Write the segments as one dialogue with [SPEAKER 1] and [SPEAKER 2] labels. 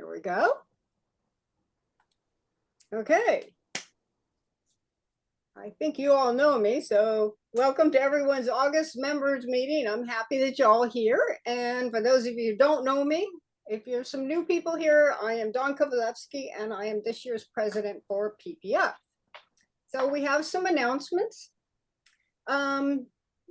[SPEAKER 1] Here we go. Okay. I think you all know me, so welcome to everyone's August members meeting. I'm happy that you're all here. And for those of you who don't know me, if you're some new people here, I am Dawn Kovalevsky, and I am this year's president for PPF. So we have some announcements.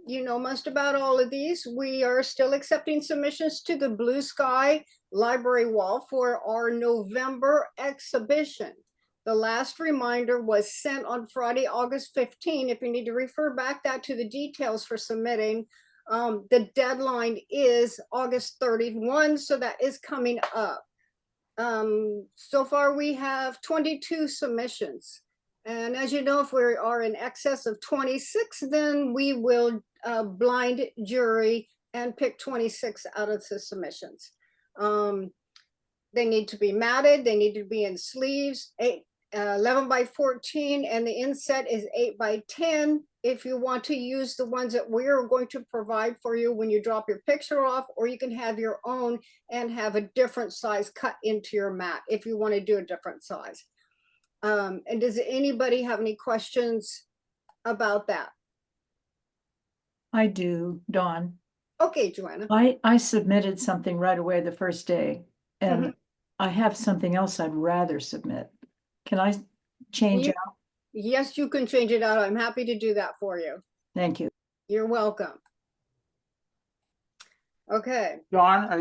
[SPEAKER 1] You know most about all of these. We are still accepting submissions to the Blue Sky Library Wall for our November exhibition. The last reminder was sent on Friday, August 15. If you need to refer back that to the details for submitting, the deadline is August 31, so that is coming up. So far we have 22 submissions. And as you know, if we are in excess of 26, then we will blind jury and pick 26 out of the submissions. They need to be matted. They need to be in sleeves, 11 by 14, and the inset is 8 by 10. If you want to use the ones that we're going to provide for you when you drop your picture off, or you can have your own and have a different size cut into your mat if you want to do a different size. And does anybody have any questions about that?
[SPEAKER 2] I do, Dawn.
[SPEAKER 1] Okay, Joanna.
[SPEAKER 2] I submitted something right away the first day, and I have something else I'd rather submit. Can I change out?
[SPEAKER 1] Yes, you can change it out. I'm happy to do that for you.
[SPEAKER 2] Thank you.
[SPEAKER 1] You're welcome. Okay.
[SPEAKER 3] Dawn, are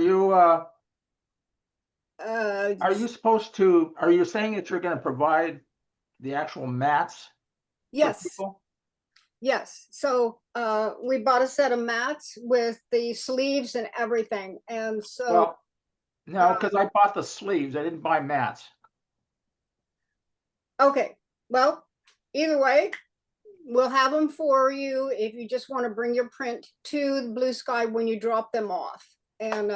[SPEAKER 3] you supposed to, are you saying that you're going to provide the actual mats?
[SPEAKER 1] Yes. Yes. So we bought a set of mats with the sleeves and everything. And so.
[SPEAKER 3] Well, no, because I bought the sleeves. I didn't buy mats.
[SPEAKER 1] Okay. Well, either way, we'll have them for you if you just want to bring your print to the Blue Sky when you drop them off. And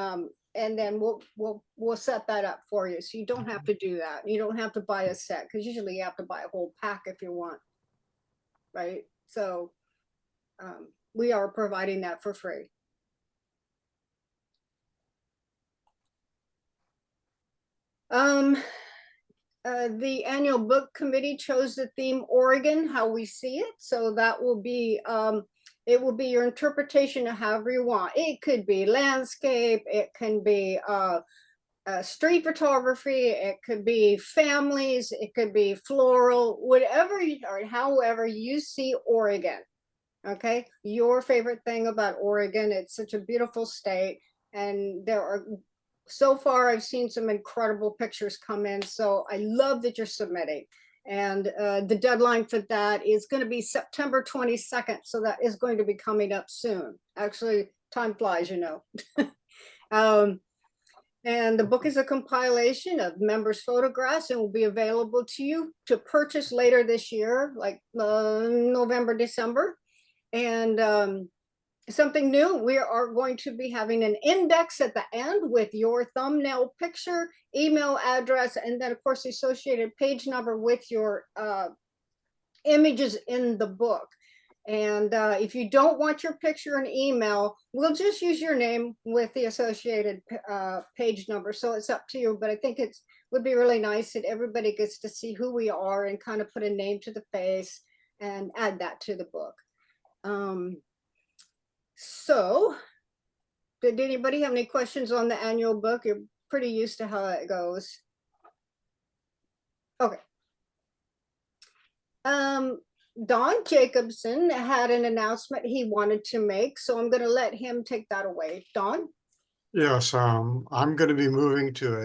[SPEAKER 1] then we'll set that up for you. So you don't have to do that. You don't have to buy a set, because usually you have to buy a whole pack if you want. Right? So we are providing that for free. The annual book committee chose the theme Oregon, how we see it. So that will be, it will be your interpretation of however you want. It could be landscape, it can be street photography, it could be families, it could be floral, whatever or however you see Oregon. Okay, your favorite thing about Oregon, it's such a beautiful state, and there are, so far I've seen some incredible pictures come in, so I love that you're submitting. And the deadline for that is going to be September 22nd, so that is going to be coming up soon. Actually, time flies, you know. And the book is a compilation of members' photographs and will be available to you to purchase later this year, like November, December. And something new, we are going to be having an index at the end with your thumbnail picture, email address, and then of course the associated page number with your images in the book. And if you don't want your picture and email, we'll just use your name with the associated page number. So it's up to you, but I think it would be really nice that everybody gets to see who we are and kind of put a name to the face and add that to the book. So did anybody have any questions on the annual book? You're pretty used to how it goes. Okay. Don Jacobson had an announcement he wanted to make, so I'm going to let him take that away. Don?
[SPEAKER 4] Yes, I'm going to be moving to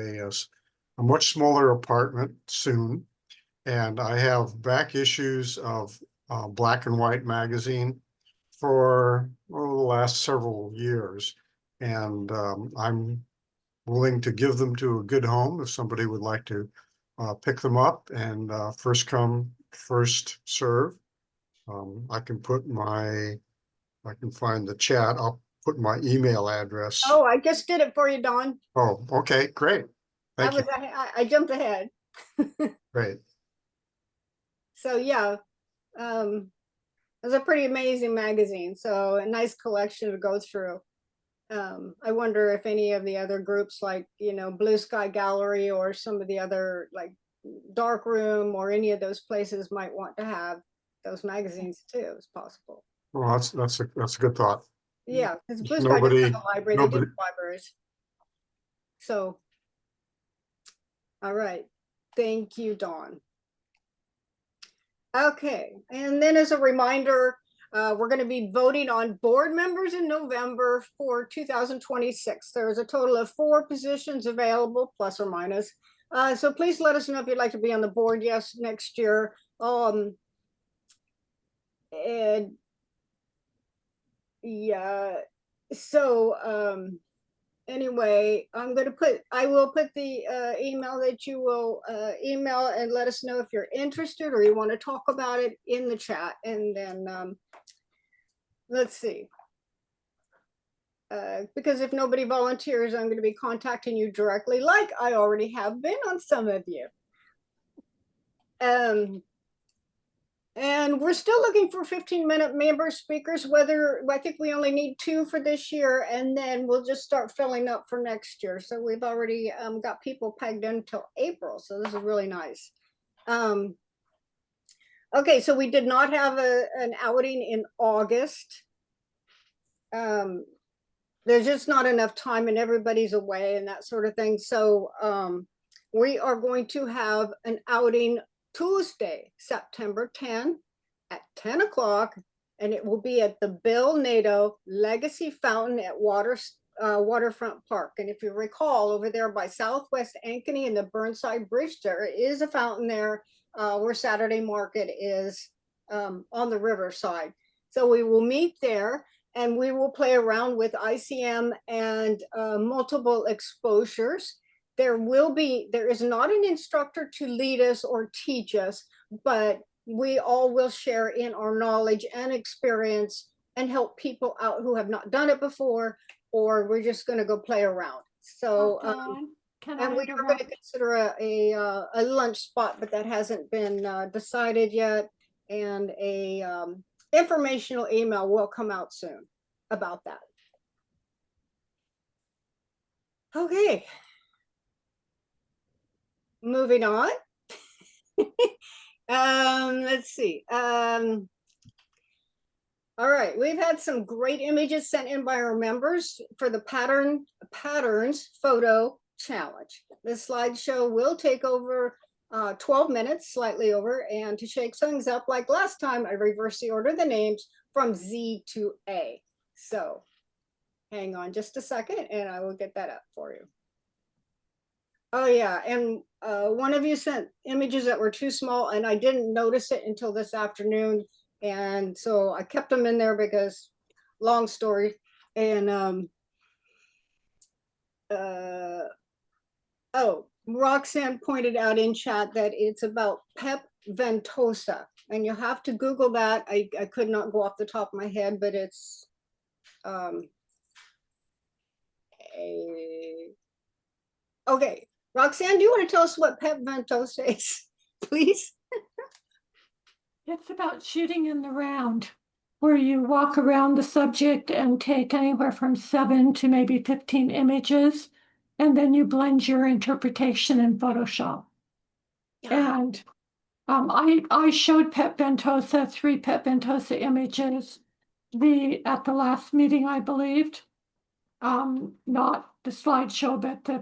[SPEAKER 4] a much smaller apartment soon, and I have back issues of Black and White magazine for the last several years, and I'm willing to give them to a good home if somebody would like to pick them up, and first come, first serve. I can find the chat. I'll put my email address.
[SPEAKER 1] Oh, I just did it for you, Don.
[SPEAKER 4] Oh, okay, great. Thank you.
[SPEAKER 1] I jumped ahead.
[SPEAKER 4] Great.
[SPEAKER 1] So yeah, it's a pretty amazing magazine. So a nice collection to go through. I wonder if any of the other groups like, Blue Sky Gallery or some of the other like Dark Room or any of those places might want to have those magazines too, as possible.
[SPEAKER 4] Well, that's a good thought.
[SPEAKER 1] Yeah, because Blue Sky does have a library, they do libraries. So, all right, thank you, Dawn. Okay, and then as a reminder, we're going to be voting on board members in November for 2026. There's a total of 4 positions available, plus or minus. So please let us know if you'd like to be on the board. Yes, next year. And yeah, so anyway, I will put the email that you will email and let us know if you're interested or you want to talk about it in the chat. And then let's see. Because if nobody volunteers, I'm going to be contacting you directly, like I already have been on some of you. And we're still looking for 15-minute member speakers, I think we only need 2 for this year, and then we'll just start filling up for next year. So we've already got people pegged in until April. So this is really nice. Okay, so we did not have an outing in August. There's just not enough time and everybody's away and that sort of thing. So we are going to have an outing Tuesday, September 10 at 10 o'clock, and it will be at the Bill Nato Legacy Fountain at Waterfront Park. And if you recall, over there by Southwest Ankeny and the Burnside Bridge, there is a fountain there where Saturday Market is on the riverside. So we will meet there. And we will play around with ICM and multiple exposures. There is not an instructor to lead us or teach us, but we all will share in our knowledge and experience and help people out who have not done it before, or we're just going to go play around. So, and we are going to consider a lunch spot, but that hasn't been decided yet. And a informational email will come out soon about that. Okay. Moving on. Let's see. All right, we've had some great images sent in by our members for the Patterns Photo Challenge. This slideshow will take over 12 minutes, slightly over, and to shake things up like last time, I reversed the order of the names from Z to A. So hang on just a second and I will get that up for you. Oh yeah, and one of you sent images that were too small and I didn't notice it until this afternoon. And so I kept them in there because long story. And oh, Roxanne pointed out in chat that it's about Pep ventosa, and you have to Google that. I could not go off the top of my head, but it's okay. Roxanne, do you want to tell us what Pep ventosa is, please?
[SPEAKER 5] It's about shooting in the round, where you walk around the subject and take anywhere from 7 to maybe 15 images, and then you blend your interpretation in Photoshop. Yeah. And I showed Pep ventosa, 3 Pep ventosa images at the last meeting, I believed. Not the slideshow, but the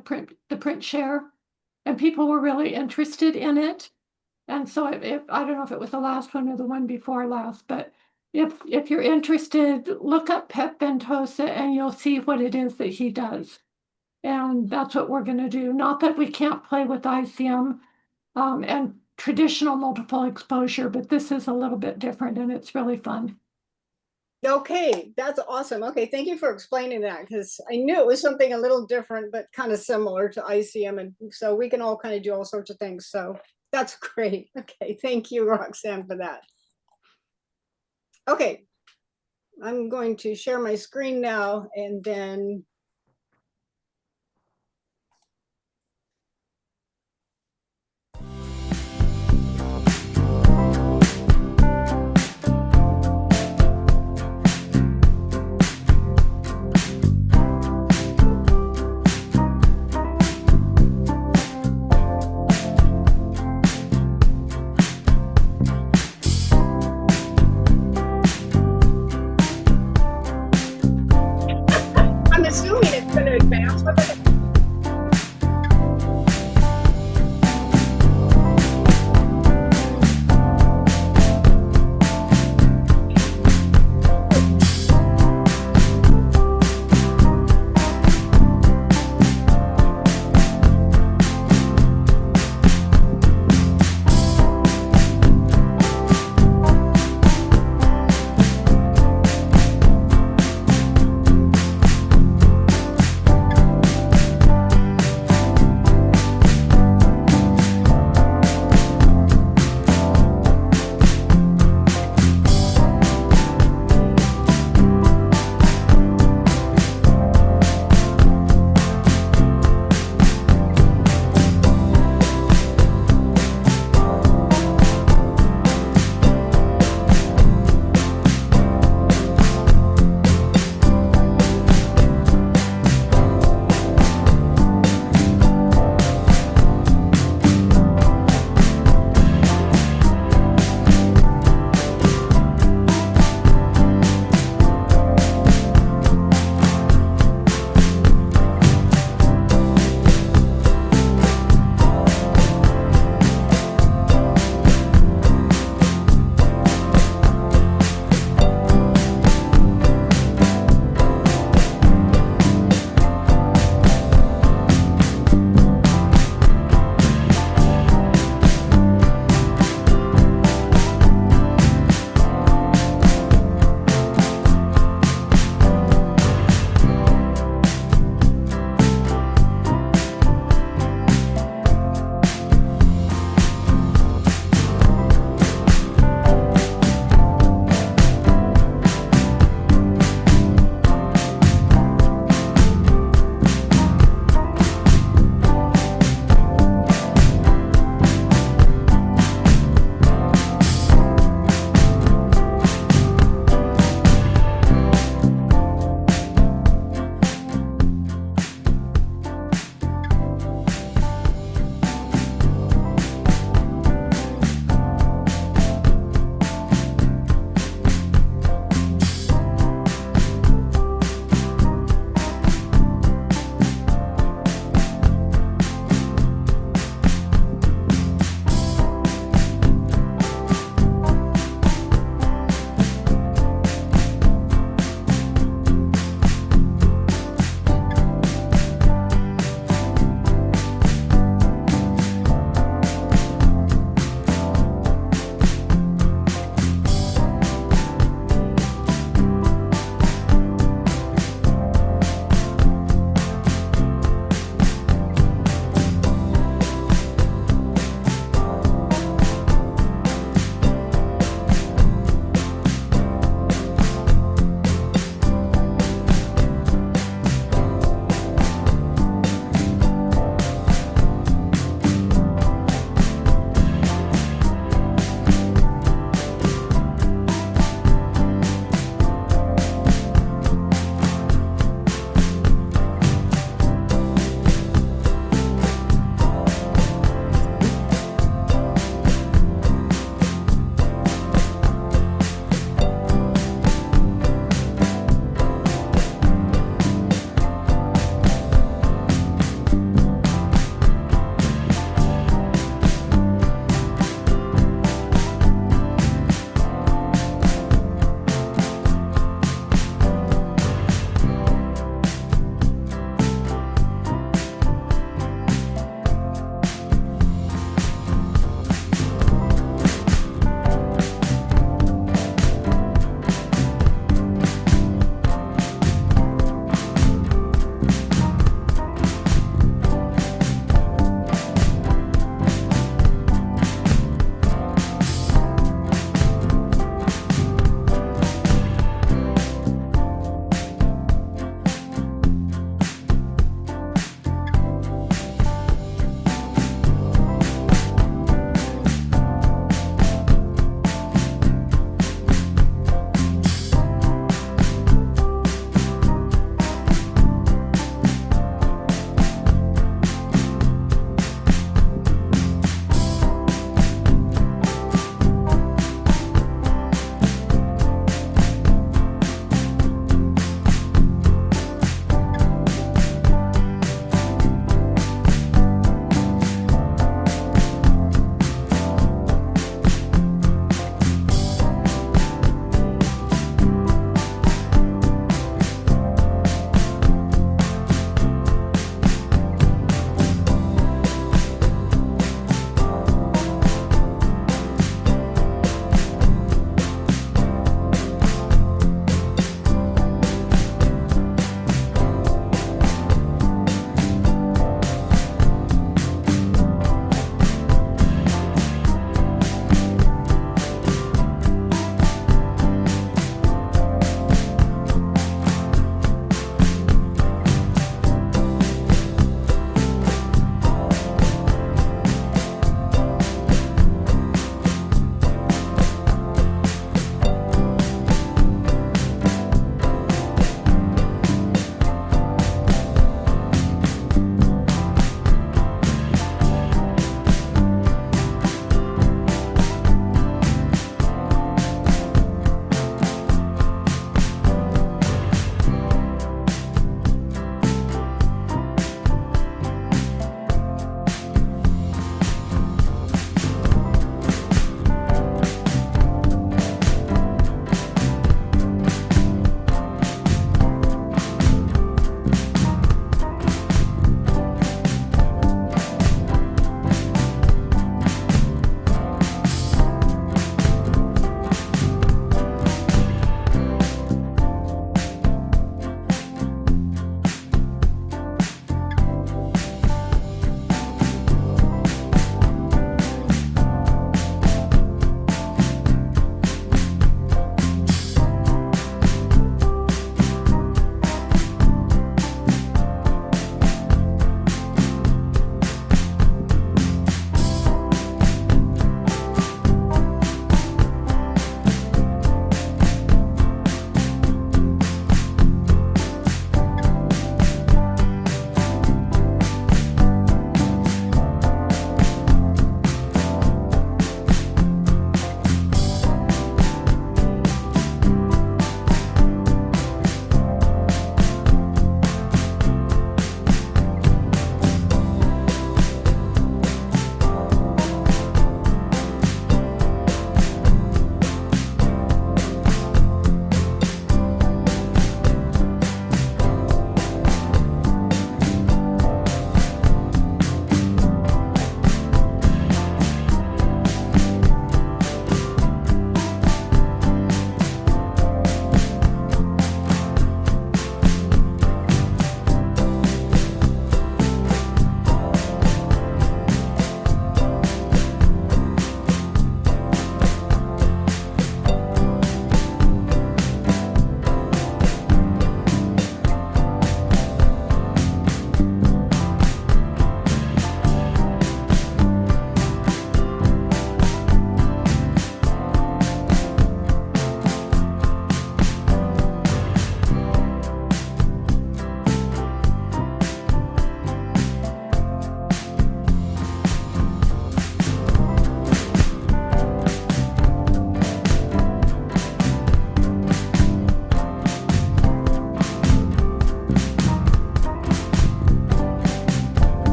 [SPEAKER 5] print share, and people were really interested in it. And so I don't know if it was the last one or the one before last, but if you're interested, look up Pep ventosa and you'll see what it is that he does. And that's what we're going to do. Not that we can't play with ICM and traditional multiple exposure, but this is a little bit different and it's really fun.
[SPEAKER 1] Okay, that's awesome. Okay, thank you for explaining that, because I knew it was something a little different, but kind of similar to ICM. And so we can all kind of do all sorts of things. So that's great. Okay, thank you, Roxanne, for that. Okay, I'm going to share my screen now and then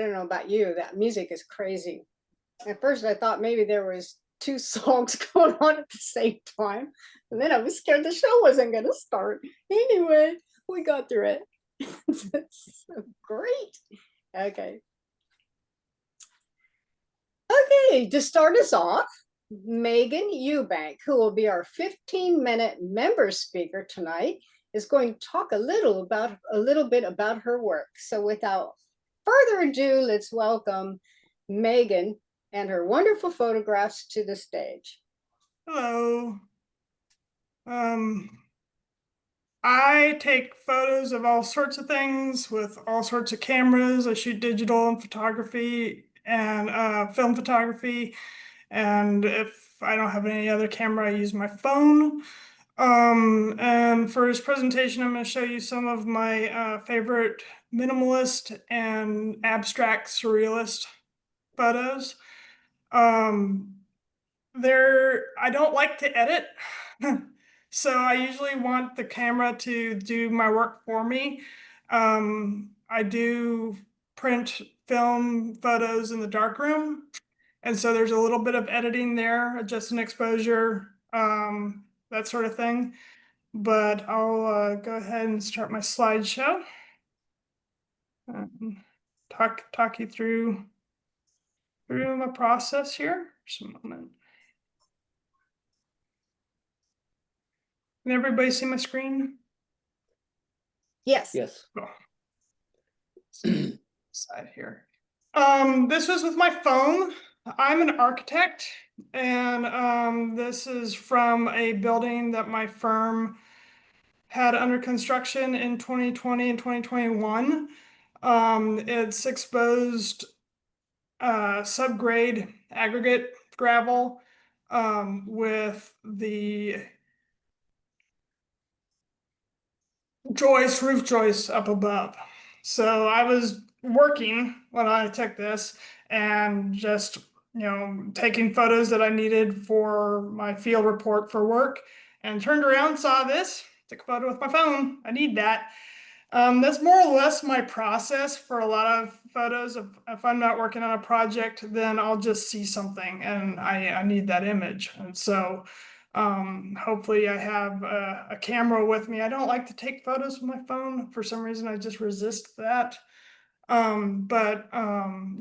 [SPEAKER 1] don't know about you, that music is crazy. At first I thought maybe there was two songs going on at the same time. And then I was scared the show wasn't gonna start. Anyway, we got through it. It's so great. Okay. Okay, to start us off, Megan Eubank, who will be our 15-minute member speaker tonight, is going to talk a little bit about her work. So without further ado, let's welcome Megan and her wonderful photographs to the stage.
[SPEAKER 6] Hello. I take photos of all sorts of things with all sorts of cameras. I shoot digital and photography and film photography. And if I don't have any other camera, I use my phone. And for his presentation, I'm going to show you some of my favorite minimalist and abstract surrealist photos. I don't like to edit. So I usually want the camera to do my work for me. I do print film photos in the darkroom. And so there's a little bit of editing there, adjusting exposure, that sort of thing. But I'll go ahead and start my slideshow. Talk you through my process here. Just a moment. Can everybody see my screen?
[SPEAKER 1] Yes.
[SPEAKER 7] Yes.
[SPEAKER 6] Side here. This was with my phone. I'm an architect, and this is from a building that my firm had under construction in 2020 and 2021. It's exposed subgrade aggregate gravel with the roof joists up above. So I was working when I took this and just, taking photos that I needed for my field report for work, and turned around, saw this, took a photo with my phone. I need that. That's more or less my process for a lot of photos. If I'm not working on a project, then I'll just see something and I need that image. And so hopefully I have a camera with me. I don't like to take photos with my phone. For some reason, I just resist that.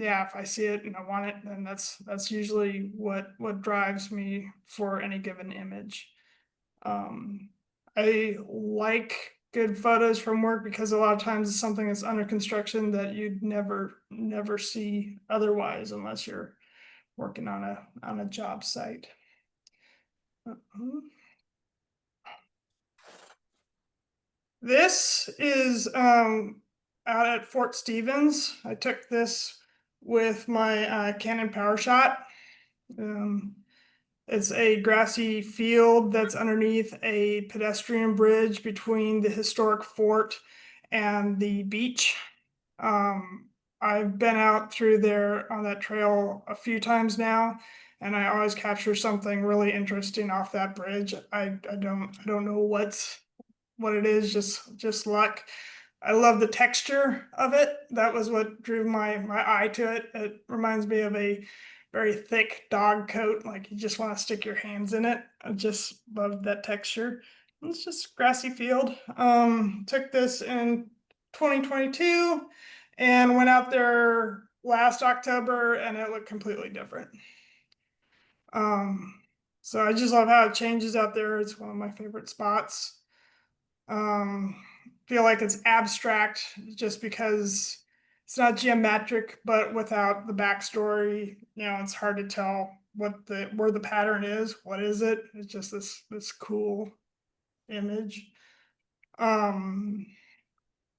[SPEAKER 6] Yeah, if I see it and I want it, then that's usually what drives me for any given image. I like good photos from work because a lot of times it's something that's under construction that you'd never see otherwise unless you're working on a job site. This is out at Fort Stevens. I took this with my Canon PowerShot. It's a grassy field that's underneath a pedestrian bridge between the historic fort and the beach. I've been out through there on that trail a few times now, and I always capture something really interesting off that bridge. I don't know what it is, just luck. I love the texture of it. That was what drew my eye to it. It reminds me of a very thick dog coat, like you just want to stick your hands in it. I just love that texture. It's just grassy field. Took this in 2022 and went out there last October, and it looked completely different. So I just love how it changes out there. It's one of my favorite spots. Feel like it's abstract just because it's not geometric, but without the backstory, it's hard to tell where the pattern is. What is it? It's just this cool image.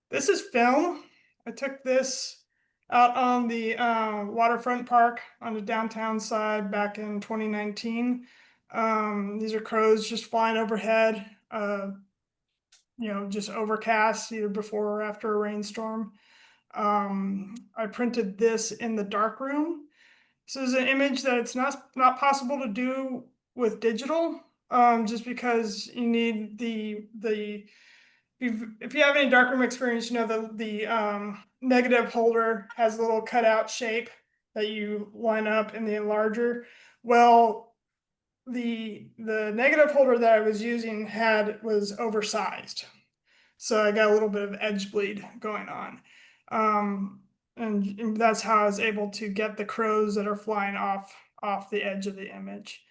[SPEAKER 6] This is film. I took this out on the waterfront park on the downtown side back in 2019. These are crows just flying overhead. Just overcast either before or after a rainstorm. I printed this in the darkroom. This is an image that it's not possible to do with digital, just because you need the if you have any darkroom experience, you know the negative holder has a little cutout shape that you line up in the enlarger. Well, the negative holder that I was using was oversized, so I got a little bit of edge bleed going on, and that's how I was able to get the crows that are flying off the edge of the image.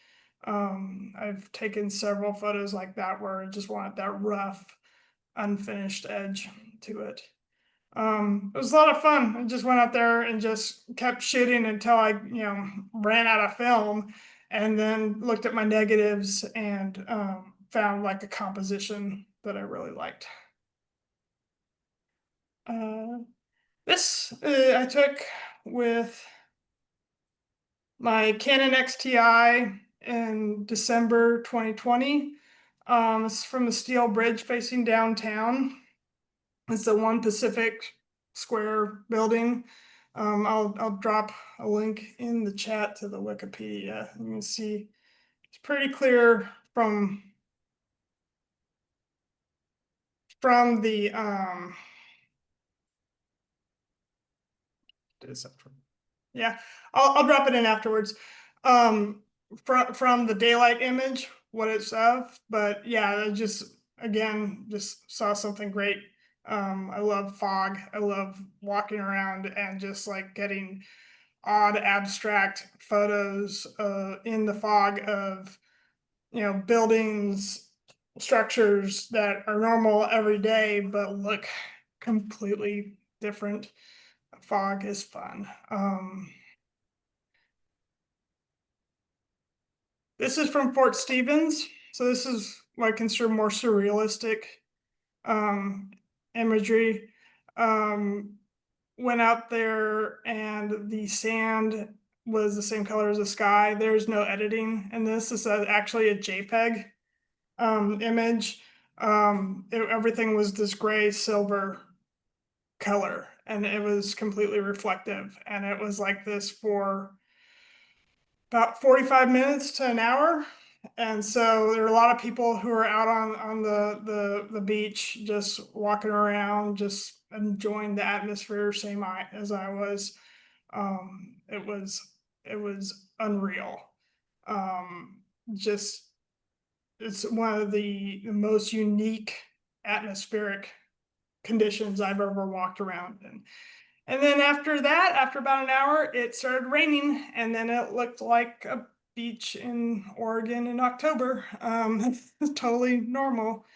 [SPEAKER 6] I've taken several photos like that where I just wanted that rough, unfinished edge to it. It was a lot of fun. I just went out there and just kept shooting until I, ran out of film, and then looked at my negatives and found like a composition that I really liked. This I took with my Canon XTI in December 2020. It's from the steel bridge facing downtown. It's the One Pacific Square building. I'll drop a link in the chat to the Wikipedia. You can see it's pretty clear from the yeah, I'll drop it in afterwards. From the daylight image, what it's of, but yeah, I just saw something great. I love fog. I love walking around and just like getting odd abstract photos in the fog of buildings, structures that are normal every day but look completely different. Fog is fun. This is from Fort Stevens, so this is what I consider more surrealistic imagery. Went out there and the sand was the same color as the sky. There's no editing in this. This is actually a JPEG image. Everything was this gray silver color, and it was completely reflective. And it was like this for about 45 minutes to an hour. And so there are a lot of people who are out on the beach, just walking around, just enjoying the atmosphere, same as I was. It was unreal. Just it's one of the most unique atmospheric conditions I've ever walked around in. And then after that, after about an hour, it started raining, and then it looked like a beach in Oregon in October. Totally normal.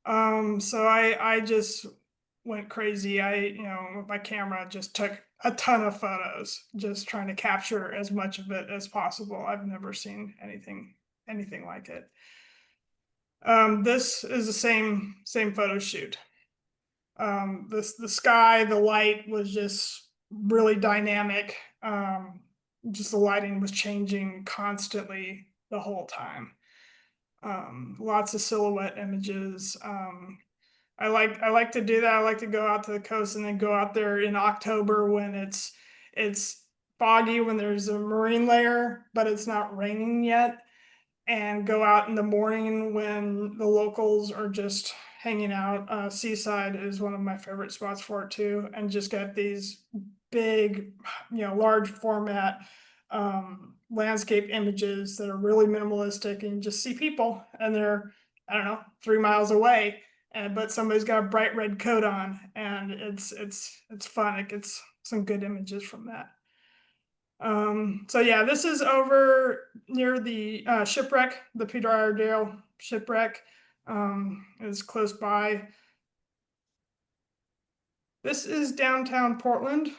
[SPEAKER 6] So I just went crazy. With my camera, just took a ton of photos, just trying to capture as much of it as possible. I've never seen anything like it. This is the same photo shoot. The sky, the light was just really dynamic. Just the lighting was changing constantly the whole time. Lots of silhouette images. I like to do that. I like to go out to the coast and then go out there in October when it's foggy, when there's a marine layer, but it's not raining yet, and go out in the morning when the locals are just hanging out. Seaside is one of my favorite spots for it too, and just get these big, large format landscape images that are really minimalistic, and you just see people, and they're, I don't know, 3 miles away, but somebody's got a bright red coat on, and it's fun. It gets some good images from that. So yeah, this is over near the shipwreck, the Peter Iredale shipwreck. Is close by. This is downtown Portland.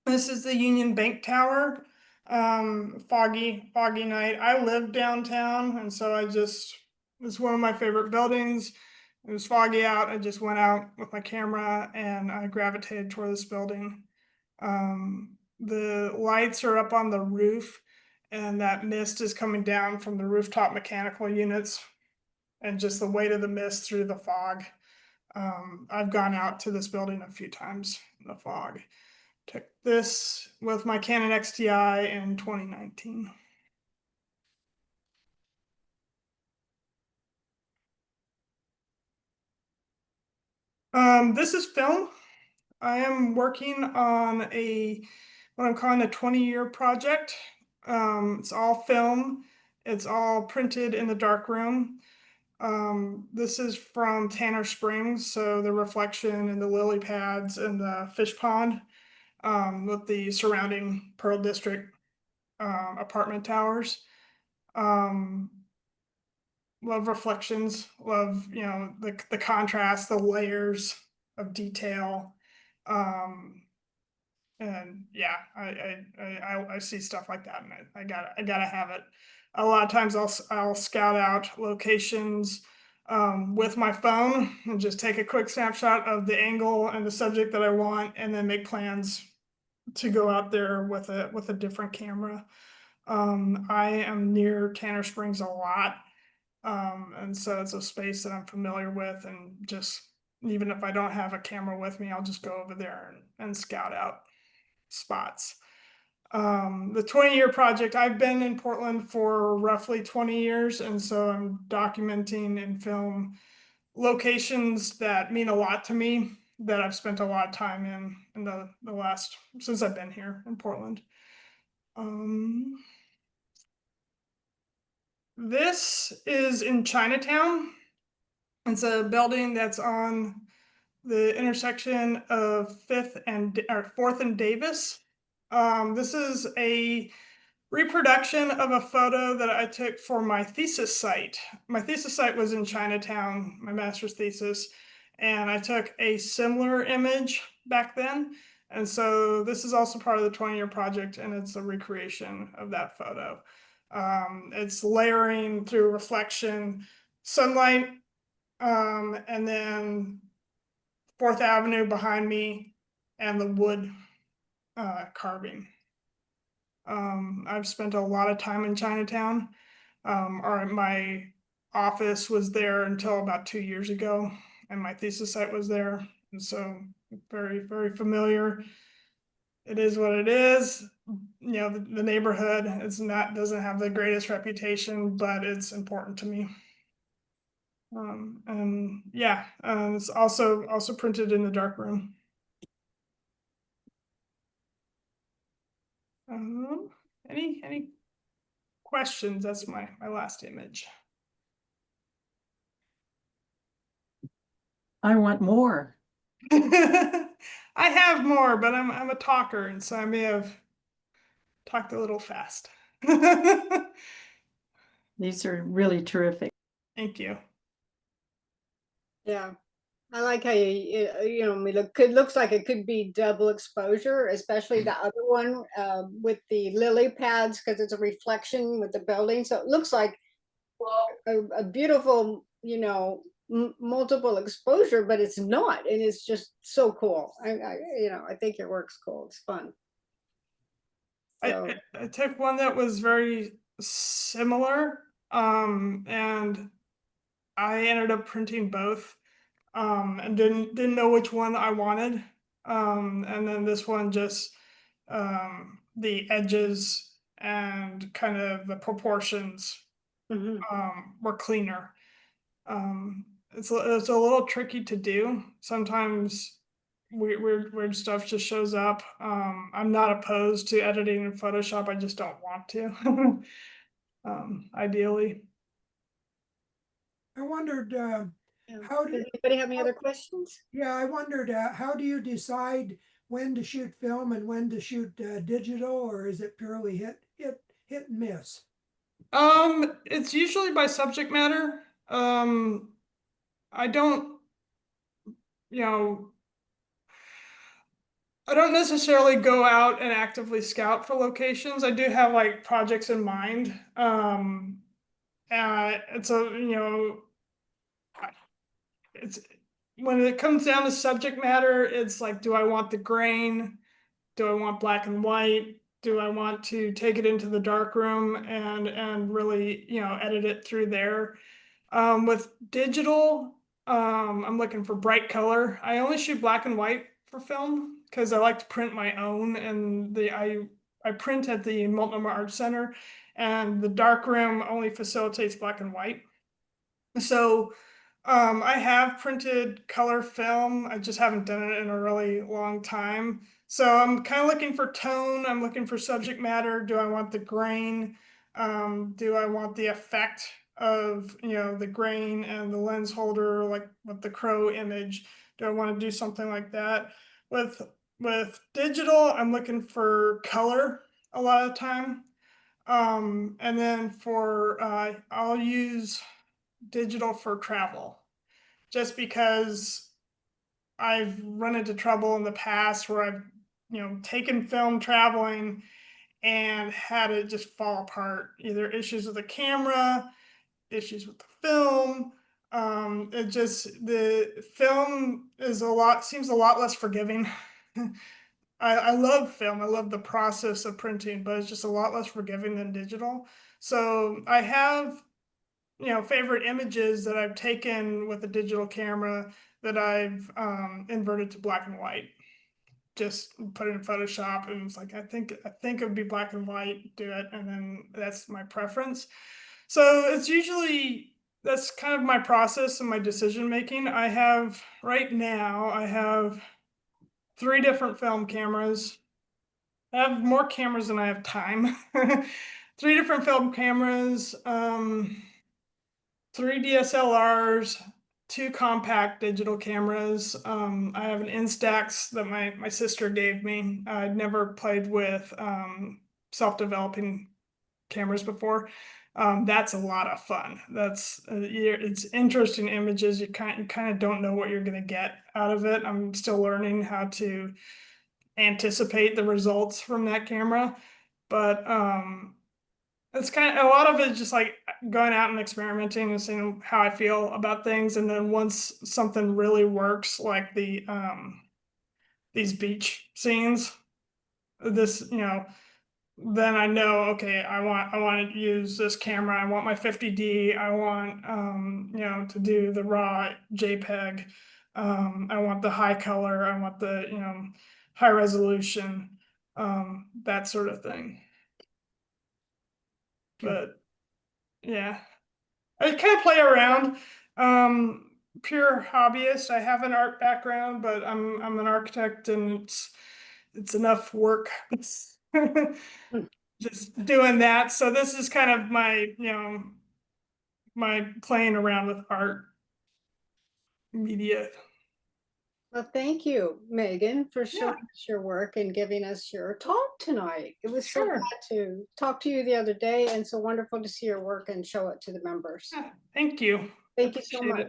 [SPEAKER 6] This is the Union Bank Tower. Foggy night. I live downtown, and so it's one of my favorite buildings. It was foggy out. I just went out with my camera and I gravitated toward this building. The lights are up on the roof, and that mist is coming down from the rooftop mechanical units, and just the weight of the mist through the fog. I've gone out to this building a few times in the fog. Took this with my Canon XTI in 2019. This is film. I am working on what I'm calling a 20-year project. It's all film. It's all printed in the darkroom. This is from Tanner Springs, so the reflection and the lily pads and the fish pond, with the surrounding Pearl District apartment towers. Love reflections, love, the contrast, the layers of detail. And yeah, I see stuff like that, and I gotta have it. A lot of times I'll scout out locations with my phone and just take a quick snapshot of the angle and the subject that I want, and then make plans to go out there with a different camera. I am near Tanner Springs a lot, and so it's a space that I'm familiar with, and just even if I don't have a camera with me, I'll just go over there and scout out spots. The 20-year project, I've been in Portland for roughly 20 years, and so I'm documenting in film locations that mean a lot to me, that I've spent a lot of time in the last, since I've been here in Portland. This is in Chinatown. It's a building that's on the intersection of 4th and Davis. This is a reproduction of a photo that I took for my thesis site. My thesis site was in Chinatown, my master's thesis, and I took a similar image back then. And so this is also part of the 20-year project, and it's a recreation of that photo. It's layering through reflection, sunlight, and then 4th Avenue behind me, and the wood carving. I've spent a lot of time in Chinatown. My office was there until about 2 years ago, and my thesis site was there. And so very, very familiar. It is what it is. The neighborhood doesn't have the greatest reputation, but it's important to me. And yeah, it's also printed in the darkroom. Any questions? That's my last image.
[SPEAKER 2] I want more.
[SPEAKER 6] I have more, but I'm a talker, and so I may have talked a little fast.
[SPEAKER 2] These are really terrific.
[SPEAKER 6] Thank you.
[SPEAKER 1] Yeah, I like how I mean, it looks like it could be double exposure, especially the other one with the lily pads, because it's a reflection with the building. So it looks like a beautiful, multiple exposure, but it's not, and it's just so cool. I think your work's cool. It's fun. So,
[SPEAKER 6] I took one that was very similar, and I ended up printing both, and didn't know which one I wanted. And then this one just, the edges and kind of the proportions
[SPEAKER 1] mhm.
[SPEAKER 6] were cleaner. It's a little tricky to do. Sometimes weird stuff just shows up. I'm not opposed to editing in Photoshop. I just don't want to. Ideally.
[SPEAKER 7] I wondered,
[SPEAKER 1] Yeah.
[SPEAKER 7] how
[SPEAKER 1] Does
[SPEAKER 7] do,
[SPEAKER 1] anybody have any other questions?
[SPEAKER 7] I wondered, how do you decide when to shoot film and when to shoot digital, or is it purely hit and miss?
[SPEAKER 6] It's usually by subject matter. I don't, you know, I don't necessarily go out and actively scout for locations. I do have like projects in mind. It's it's when it comes down to subject matter, it's like, do I want the grain? Do I want black and white? Do I want to take it into the dark room and really, edit it through there? With digital, I'm looking for bright color. I only shoot black and white for film because I like to print my own, and I print at the Multnomah Arts Center, and the dark room only facilitates black and white. So I have printed color film. I just haven't done it in a really long time. So I'm kind of looking for tone. I'm looking for subject matter. Do I want the grain? Do I want the effect of, the grain and the lens holder, like with the crow image? Do I want to do something like that? With with digital, I'm looking for color a lot of the time. And then I'll use digital for travel, just because I've run into trouble in the past where I've, taken film traveling and had it just fall apart. Either issues with the camera, issues with the film. The film seems a lot less forgiving. I love film. I love the process of printing, but it's just a lot less forgiving than digital. So I have, favorite images that I've taken with a digital camera that I've inverted to black and white. Just put it in Photoshop, and it's like I think it would be black and white, do it, and then that's my preference. So that's kind of my process and my decision making. I have 3 different film cameras. I have more cameras than I have time. 3 different film cameras, 3 DSLRs, 2 compact digital cameras. I have an Instax that my sister gave me. I'd never played with self-developing cameras before. That's a lot of fun. It's interesting images. You kind of don't know what you're going to get out of it. I'm still learning how to anticipate the results from that camera, but it's kind of a lot of it is just like going out and experimenting and seeing how I feel about things. And then once something really works, like these beach scenes, this, then I know, okay, I want to use this camera. I want my 50D. I want, to do the raw JPEG. I want the high color. I want the, high resolution, that sort of thing. But yeah, I kind of play around. Pure hobbyist. I have an art background, but I'm an architect, and it's enough work. Just doing that. So this is kind of my playing around with art media.
[SPEAKER 1] Well, thank you, Megan, for showing us your work and giving us your talk tonight. It was so
[SPEAKER 6] Sure.
[SPEAKER 1] glad to talk to you the other day, and so wonderful to see your work and show it to the members.
[SPEAKER 6] Yeah, thank you.
[SPEAKER 1] Thank you so
[SPEAKER 6] Appreciate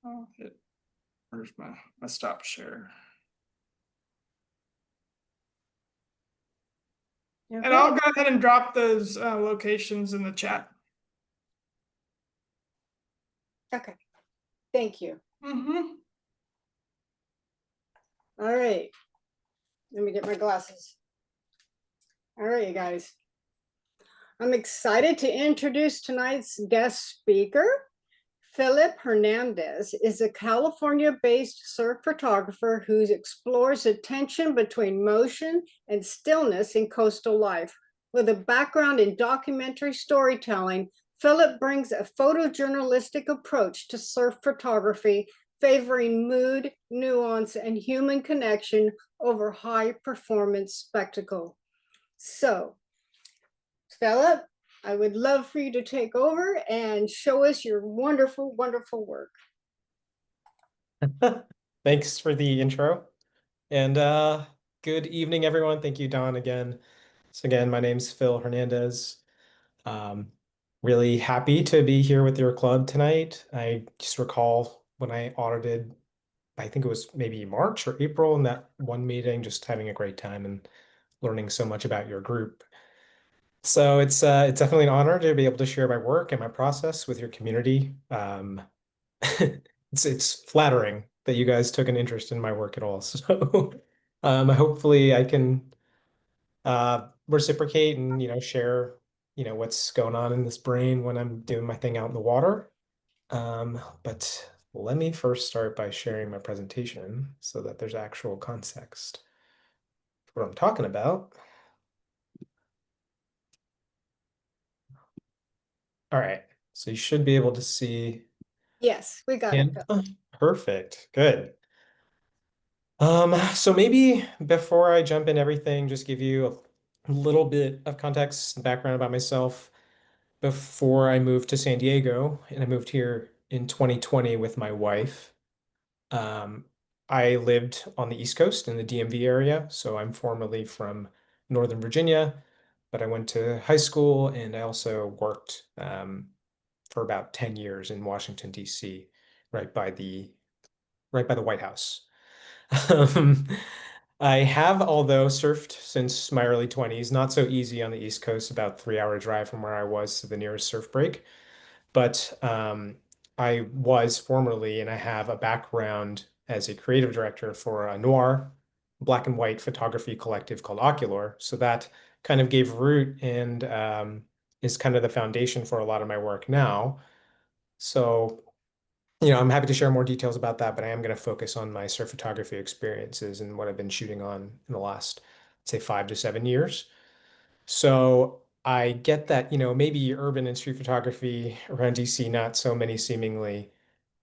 [SPEAKER 1] much.
[SPEAKER 6] it. Where's my stop share? And I'll go ahead and drop those locations in the chat.
[SPEAKER 1] Okay. Thank you.
[SPEAKER 6] Mm-hmm.
[SPEAKER 1] All right. Let me get my glasses. All right, you guys. I'm excited to introduce tonight's guest speaker. Phillip Hernandez is a California-based surf photographer who explores the tension between motion and stillness in coastal life. With a background in documentary storytelling, Phillip brings a photojournalistic approach to surf photography, favoring mood, nuance, and human connection over high-performance spectacle. So, Phillip, I would love for you to take over and show us your wonderful, wonderful work.
[SPEAKER 8] Thanks for the intro. And good evening, everyone. Thank you, Don, again. So again, my name's Phil Hernandez. Really happy to be here with your club tonight. I just recall when I audited, I think it was maybe March or April in that one meeting, just having a great time and learning so much about your group. So it's definitely an honor to be able to share my work and my process with your community. It's flattering that you guys took an interest in my work at all. So hopefully I can reciprocate and share what's going on in this brain when I'm doing my thing out in the water. But let me first start by sharing my presentation so that there's actual context for what I'm talking about. All right, So you should be able to see.
[SPEAKER 1] Yes, we got it.
[SPEAKER 8] And perfect. Good. So maybe before I jump in everything, just give you a little bit of context and background about myself. Before I moved to San Diego, and I moved here in 2020 with my wife, um, I lived on the East Coast in the DMV area. So I'm formerly from Northern Virginia, but I went to high school and I also worked for about 10 years in Washington, D.C., right by the White House. Um, I have, although, surfed since my early 20s, not so easy on the East Coast, about 3 hour drive from where I was to the nearest surf break. But I was formerly, and I have a background as a creative director for a noir black and white photography collective called Ocular. So that kind of gave root and is kind of the foundation for a lot of my work now. So I'm happy to share more details about that, but I am going to focus on my surf photography experiences and what I've been shooting on in the last, say, 5 to 7 years. So I get that, maybe urban and street photography around DC, not so many seemingly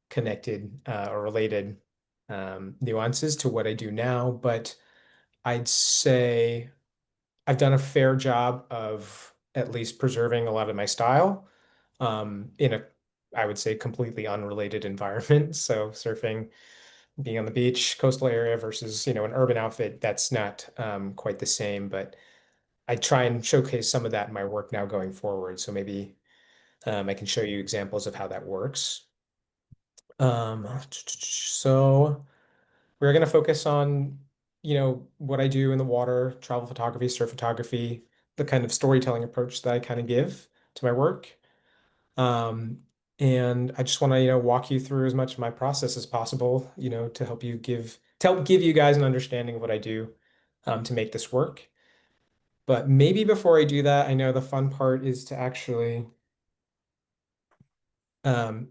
[SPEAKER 8] connected or related nuances to what I do now, but I'd say I've done a fair job of at least preserving a lot of my style in a, I would say, completely unrelated environment. So surfing, being on the beach, coastal area versus, an urban outfit, that's not quite the same, but I try and showcase some of that in my work now going forward. So maybe I can show you examples of how that works. So we're going to focus on, what I do in the water, travel photography, surf photography, the kind of storytelling approach that I kind of give to my work. Um, and I just want to, walk you through as much of my process as possible, to help give you guys an understanding of what I do to make this work. But maybe before I do that, I know the fun part is to actually um,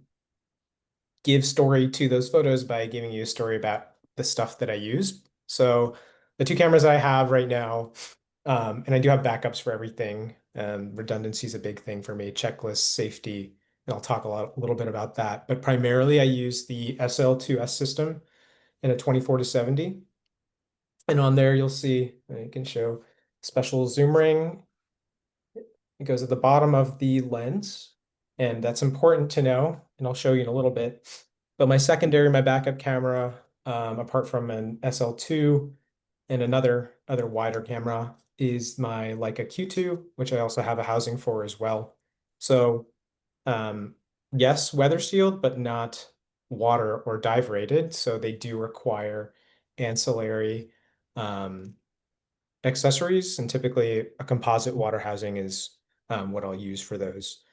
[SPEAKER 8] give story to those photos by giving you a story about the stuff that I use. So the two cameras I have right now, and I do have backups for everything. Redundancy is a big thing for me, checklists, safety, and I'll talk a little bit about that. But primarily I use the SL2S system in a 24-70. And on there you'll see, I can show special zoom ring. It goes at the bottom of the lens, and that's important to know, and I'll show you in a little bit. But my secondary, my backup camera, apart from an SL2 and another other wider camera, is my Leica Q2, which I also have a housing for as well. So yes, weather sealed, but not water or dive rated. So they do require ancillary accessories, and typically a composite water housing is what I'll use for those.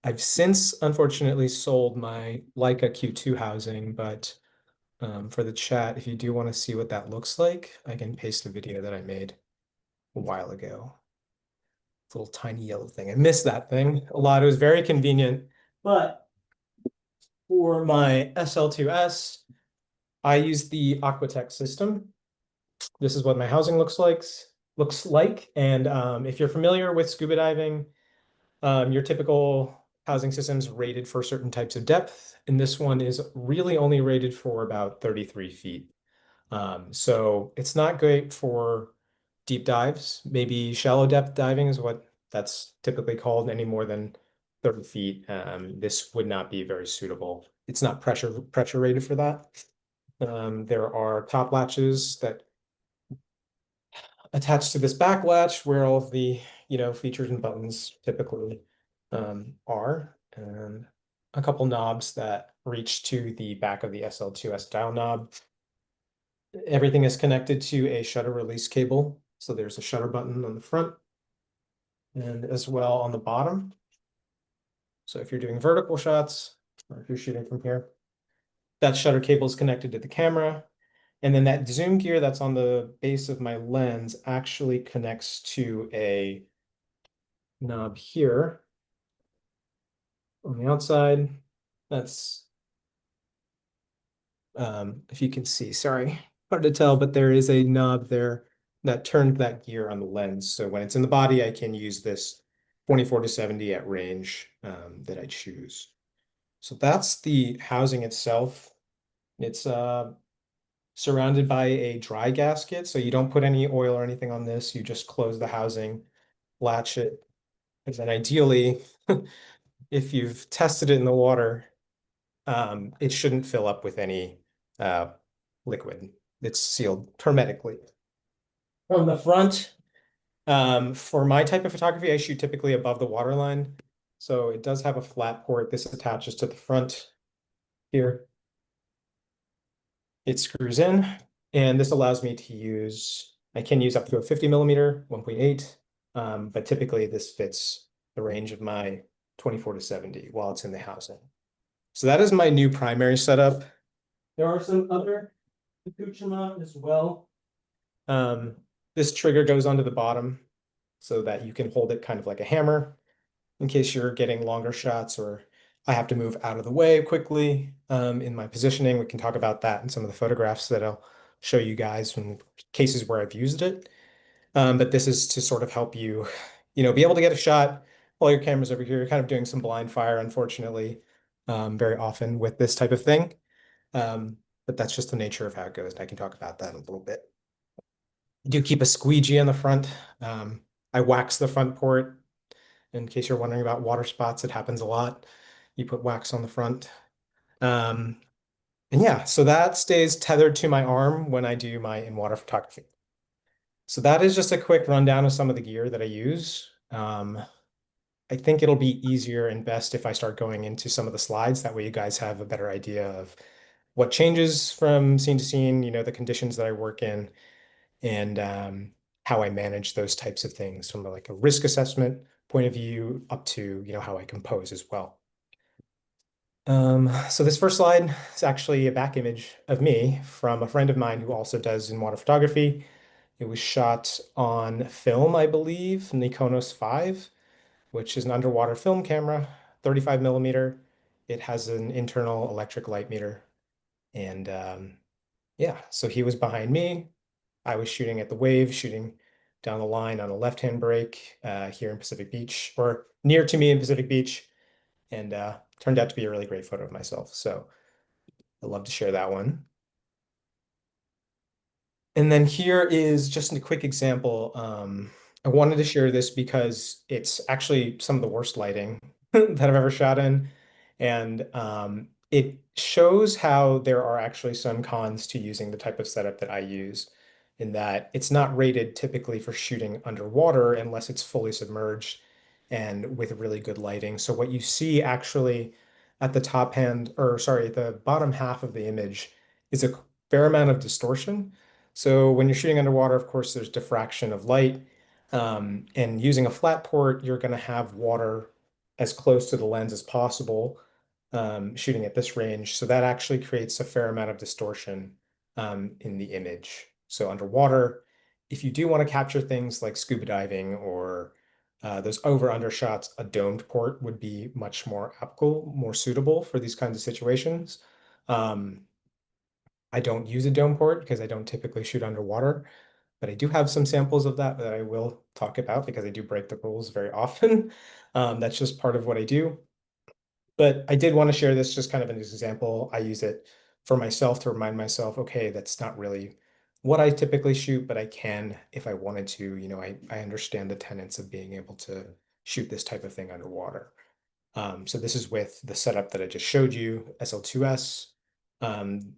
[SPEAKER 8] I've since unfortunately sold my Leica Q2 housing, but for the chat, if you do want to see what that looks like, I can paste a video that I made a while ago. It's a little tiny yellow thing. I missed that thing a lot. It was very convenient, but for my SL2S, I use the Aquatech system. This is what my housing looks like. And if you're familiar with scuba diving, your typical housing system's rated for certain types of depth, and this one is really only rated for about 33 feet. So it's not great for deep dives. Maybe shallow depth diving is what that's typically called, any more than 30 feet. This would not be very suitable. It's not pressure rated for that. There are top latches that attached to this back latch where all of the features and buttons typically are, and a couple knobs that reach to the back of the SL2S dial knob. Everything is connected to a shutter release cable. So there's a shutter button on the front and as well on the bottom. So if you're doing vertical shots, or if you're shooting from here, that shutter cable is connected to the camera. And then that zoom gear that's on the base of my lens actually connects to a knob here on the outside. That's, if you can see, sorry, hard to tell, but there is a knob there that turns that gear on the lens. So when it's in the body, I can use this 24 to 70 at range that I choose. So that's the housing itself. It's surrounded by a dry gasket, so you don't put any oil or anything on this. You just close the housing, latch it, and then ideally, if you've tested it in the water, it shouldn't fill up with any liquid. It's sealed hermetically. From the front, for my type of photography, I shoot typically above the waterline. So it does have a flat port. This attaches to the front here. It screws in, and this allows me to use, I can use up to a 50 millimeter, 1.8, but typically this fits the range of my 24 to 70 while it's in the housing. So that is my new primary setup. There are some other accoutrements as well. This trigger goes onto the bottom so that you can hold it kind of like a hammer in case you're getting longer shots or I have to move out of the way quickly in my positioning. We can talk about that in some of the photographs that I'll show you guys from cases where I've used it. But this is to sort of help you, be able to get a shot while your camera's over here. You're kind of doing some blind fire, unfortunately, very often with this type of thing. But that's just the nature of how it goes. And I can talk about that in a little bit. I do keep a squeegee on the front. I wax the front port. In case you're wondering about water spots, it happens a lot. You put wax on the front. And yeah, so that stays tethered to my arm when I do my in-water photography. So that is just a quick rundown of some of the gear that I use. I think it'll be easier and best if I start going into some of the slides. That way you guys have a better idea of what changes from scene to scene, the conditions that I work in, and how I manage those types of things from like a risk assessment point of view up to, how I compose as well. So this first slide is actually a back image of me from a friend of mine who also does in-water photography. It was shot on film, I believe, Nikonos 5, which is an underwater film camera, 35 millimeter. It has an internal electric light meter. And yeah, so he was behind me. I was shooting at the wave, shooting down the line on a left-hand break here in Pacific Beach, or near to me in Pacific Beach, and turned out to be a really great photo of myself. So I'd love to share that one. And then here is just a quick example. I wanted to share this because it's actually some of the worst lighting that I've ever shot in. And it shows how there are actually some cons to using the type of setup that I use, in that it's not rated typically for shooting underwater unless it's fully submerged and with really good lighting. So what you see actually at the the bottom half of the image is a fair amount of distortion. So when you're shooting underwater, of course, there's diffraction of light. And using a flat port, you're going to have water as close to the lens as possible, shooting at this range. So that actually creates a fair amount of distortion in the image. So underwater, if you do want to capture things like scuba diving or those over-under shots, a domed port would be much more applicable, more suitable for these kinds of situations. I don't use a dome port because I don't typically shoot underwater, but I do have some samples of that I will talk about because I do break the rules very often. That's just part of what I do. But I did want to share this just kind of an example. I use it for myself to remind myself, okay, that's not really what I typically shoot, but I can if I wanted to. I understand the tenets of being able to shoot this type of thing underwater. So this is with the setup that I just showed you, SL2S,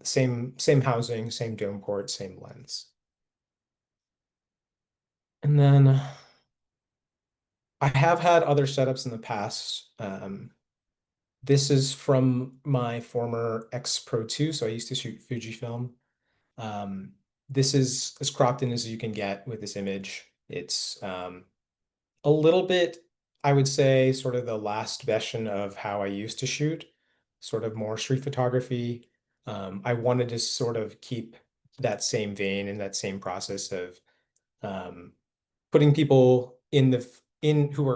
[SPEAKER 8] same housing, same dome port, same lens. And then I have had other setups in the past. This is from my former X Pro 2, so I used to shoot Fujifilm. This is as cropped in as you can get with this image. It's a little bit, I would say, sort of the last version of how I used to shoot, sort of more street photography. I wanted to sort of keep that same vein and that same process of putting people who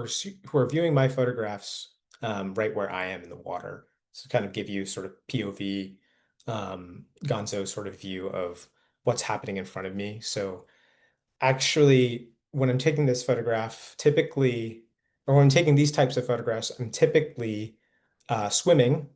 [SPEAKER 8] are viewing my photographs right where I am in the water. So kind of give you sort of POV gonzo sort of view of what's happening in front of me. So actually, when I'm taking this photograph, typically or when I'm taking these types of photographs, I'm typically swimming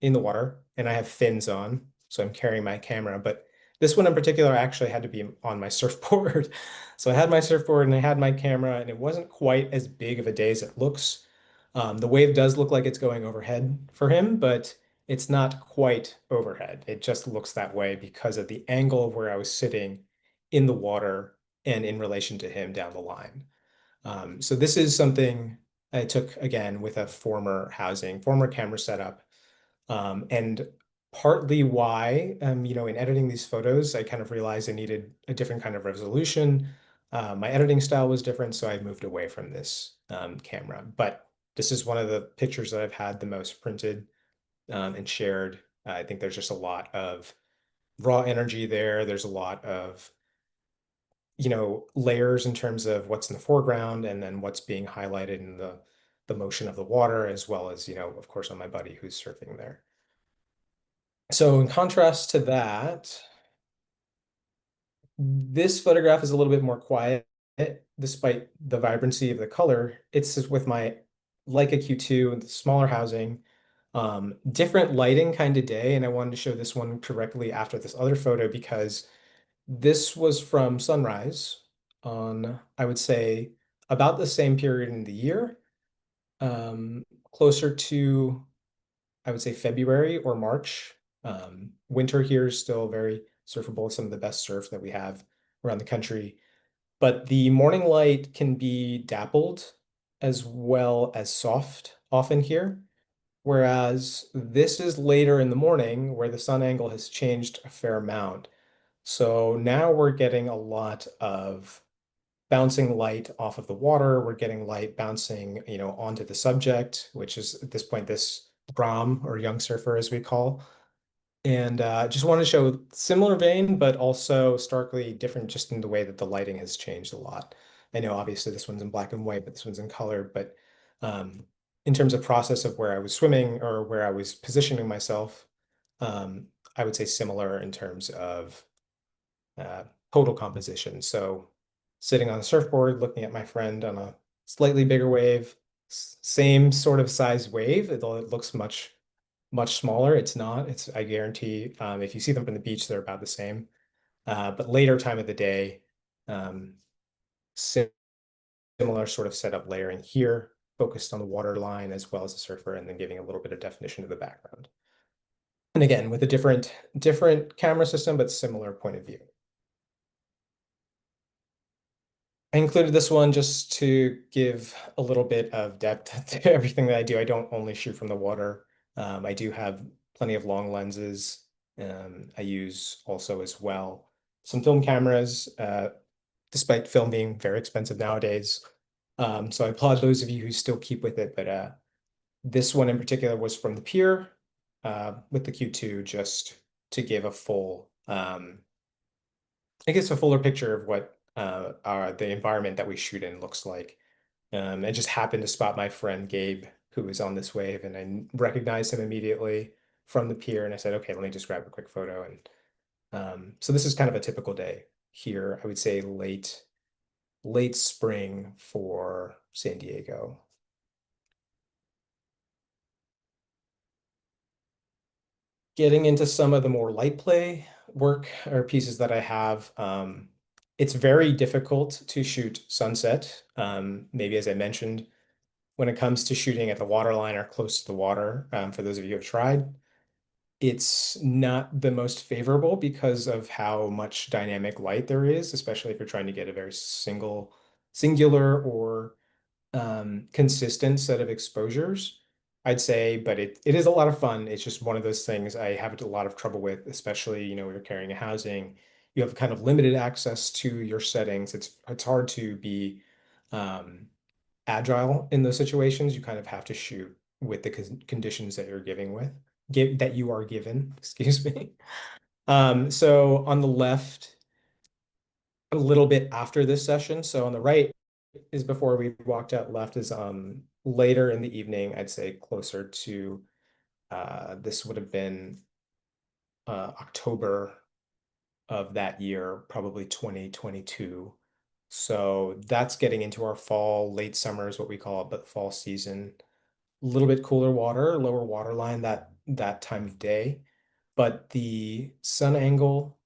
[SPEAKER 8] in the water and I have fins on, so I'm carrying my camera. But this one in particular, I actually had to be on my surfboard. So I had my surfboard and I had my camera, and it wasn't quite as big of a day as it looks. The wave does look like it's going overhead for him, but it's not quite overhead. It just looks that way because of the angle of where I was sitting in the water and in relation to him down the line. So this is something I took again with a former camera setup. And partly why, in editing these photos, I kind of realized I needed a different kind of resolution. My editing style was different, so I moved away from this camera. But this is one of the pictures that I've had the most printed and shared. I think there's just a lot of raw energy there. There's a lot of layers in terms of what's in the foreground and then what's being highlighted in the motion of the water, as well as, of course, on my buddy who's surfing there. So in contrast to that, this photograph is a little bit more quiet, despite the vibrancy of the color. It's just with my Leica Q2 and the smaller housing, different lighting kind of day. And I wanted to show this one directly after this other photo because this was from sunrise on, I would say, about the same period in the year, closer to, I would say, February or March. Winter here is still very surfable, some of the best surf that we have around the country. But the morning light can be dappled as well as soft often here. Whereas this is later in the morning where the sun angle has changed a fair amount. So now we're getting a lot of bouncing light off of the water. We're getting light bouncing, onto the subject, which is at this point, this Brahm or young surfer, as we call. And just want to show similar vein, but also starkly different just in the way that the lighting has changed a lot. I know obviously this one's in black and white, but this one's in color. But in terms of process of where I was swimming or where I was positioning myself, I would say similar in terms of total composition. So sitting on a surfboard, looking at my friend on a slightly bigger wave, same sort of size wave, although it looks much smaller. It's not. I guarantee, if you see them from the beach, they're about the same. But later time of the day, similar sort of setup layering here, focused on the water line as well as the surfer, and then giving a little bit of definition to the background. And again, with a different camera system, but similar point of view. I included this one just to give a little bit of depth to everything that I do. I don't only shoot from the water. I do have plenty of long lenses. I use also as well some film cameras, despite film being very expensive nowadays. So I applaud those of you who still keep with it. But this one in particular was from the pier with the Q2, just to give a full, I guess, a fuller picture of what the environment that we shoot in looks like. I just happened to spot my friend Gabe, who was on this wave, and I recognized him immediately from the pier. And I said, okay, let me just grab a quick photo. And so this is kind of a typical day here. I would say late spring for San Diego. Getting into some of the more light play work or pieces that I have, it's very difficult to shoot sunset. Maybe as I mentioned, when it comes to shooting at the waterline or close to the water, for those of you who have tried, it's not the most favorable because of how much dynamic light there is, especially if you're trying to get a very singular or consistent set of exposures, I'd say. But it is a lot of fun. It's just one of those things I have a lot of trouble with, especially, when you're carrying a housing, you have kind of limited access to your settings. It's hard to be agile in those situations. You kind of have to shoot with the conditions that that you are given, excuse me. So on the left, a little bit after this session, so on the right is before we walked out, left is later in the evening, I'd say closer to this would have been October of that year, probably 2022. So that's getting into our fall, late summer is what we call it, but fall season. A little bit cooler water, lower water line that time of day, but the sun angle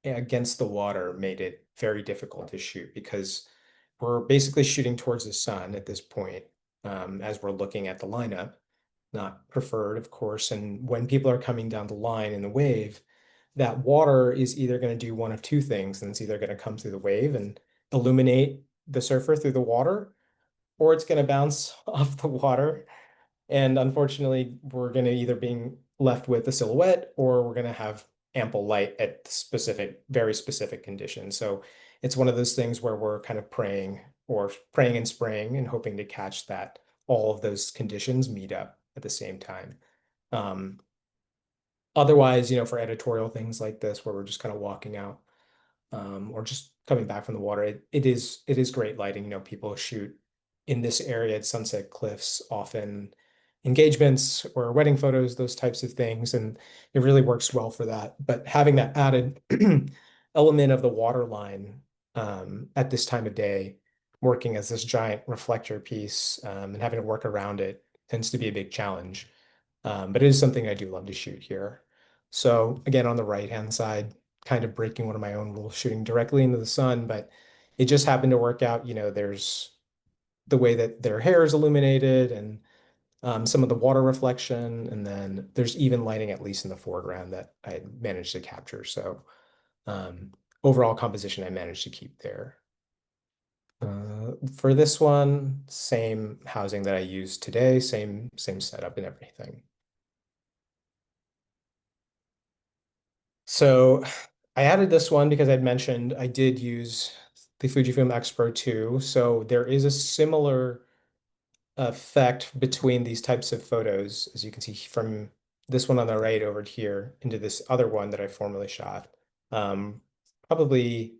[SPEAKER 8] against the water made it very difficult to shoot because we're basically shooting towards the sun at this point, as we're looking at the lineup. Not preferred, of course. And when people are coming down the line in the wave, that water is either going to do one of two things, and it's either going to come through the wave and illuminate the surfer through the water, or it's going to bounce off the water. And unfortunately, we're going to either being left with a silhouette or we're going to have ample light at specific, very specific conditions. So it's one of those things where we're kind of praying and spraying and hoping to catch that all of those conditions meet up at the same time. Um, Otherwise, for editorial things like this, where we're just kind of walking out, or just coming back from the water, it is great lighting. People shoot in this area at Sunset Cliffs, often engagements or wedding photos, those types of things, and it really works well for that. But having that added element of the water line at this time of day, working as this giant reflector piece, and having to work around it tends to be a big challenge. But it is something I do love to shoot here. So again, on the right-hand side, kind of breaking one of my own rules, shooting directly into the sun, but it just happened to work out. There's the way that their hair is illuminated and some of the water reflection, and then there's even lighting, at least in the foreground, that I managed to capture. So overall composition I managed to keep there. For this one, same housing that I used today, same setup and everything. So I added this one because I'd mentioned I did use the Fujifilm X Pro 2. So there is a similar effect between these types of photos, as you can see from this one on the right over here into this other one that I formerly shot. Probably,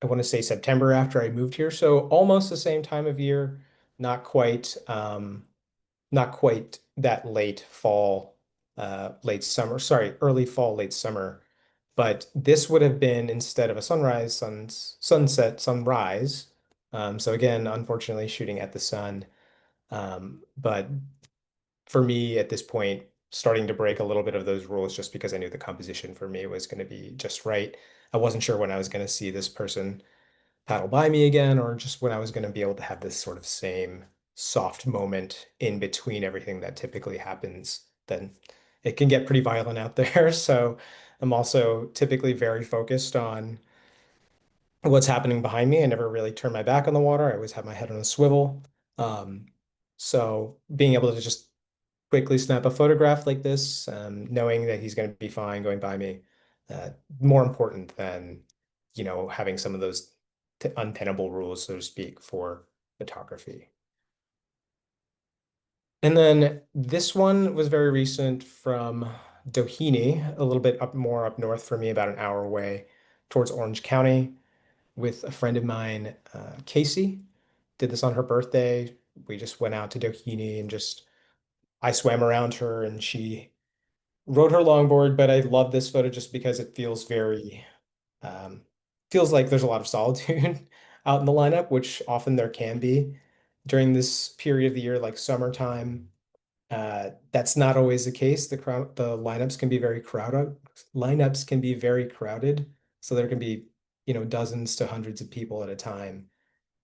[SPEAKER 8] I want to say September after I moved here. So almost the same time of year, not quite, not quite that late fall, late summer, sorry, early fall, late summer. But this would have been, instead of a sunrise, sunset, sunrise. So again, unfortunately, shooting at the sun. But for me at this point, starting to break a little bit of those rules just because I knew the composition for me was going to be just right. I wasn't sure when I was going to see this person paddle by me again, or just when I was going to be able to have this sort of same soft moment in between everything that typically happens. Then it can get pretty violent out there. So I'm also typically very focused on what's happening behind me. I never really turn my back on the water. I always have my head on a swivel. Um, so being able to just quickly snap a photograph like this, knowing that he's going to be fine going by me, more important than, having some of those untenable rules, so to speak, for photography. And then this one was very recent from Doheny, a little bit more up north for me, about an hour away towards Orange County, with a friend of mine, Casey. Did this on her birthday. We just went out to Doheny and I swam around her and she rode her longboard. But I love this photo just because it feels very, feels like there's a lot of solitude out in the lineup, which often there can be during this period of the year, like summertime. That's not always the case. The lineups can be very crowded. Lineups can be very crowded, so there can be, dozens to hundreds of people at a time.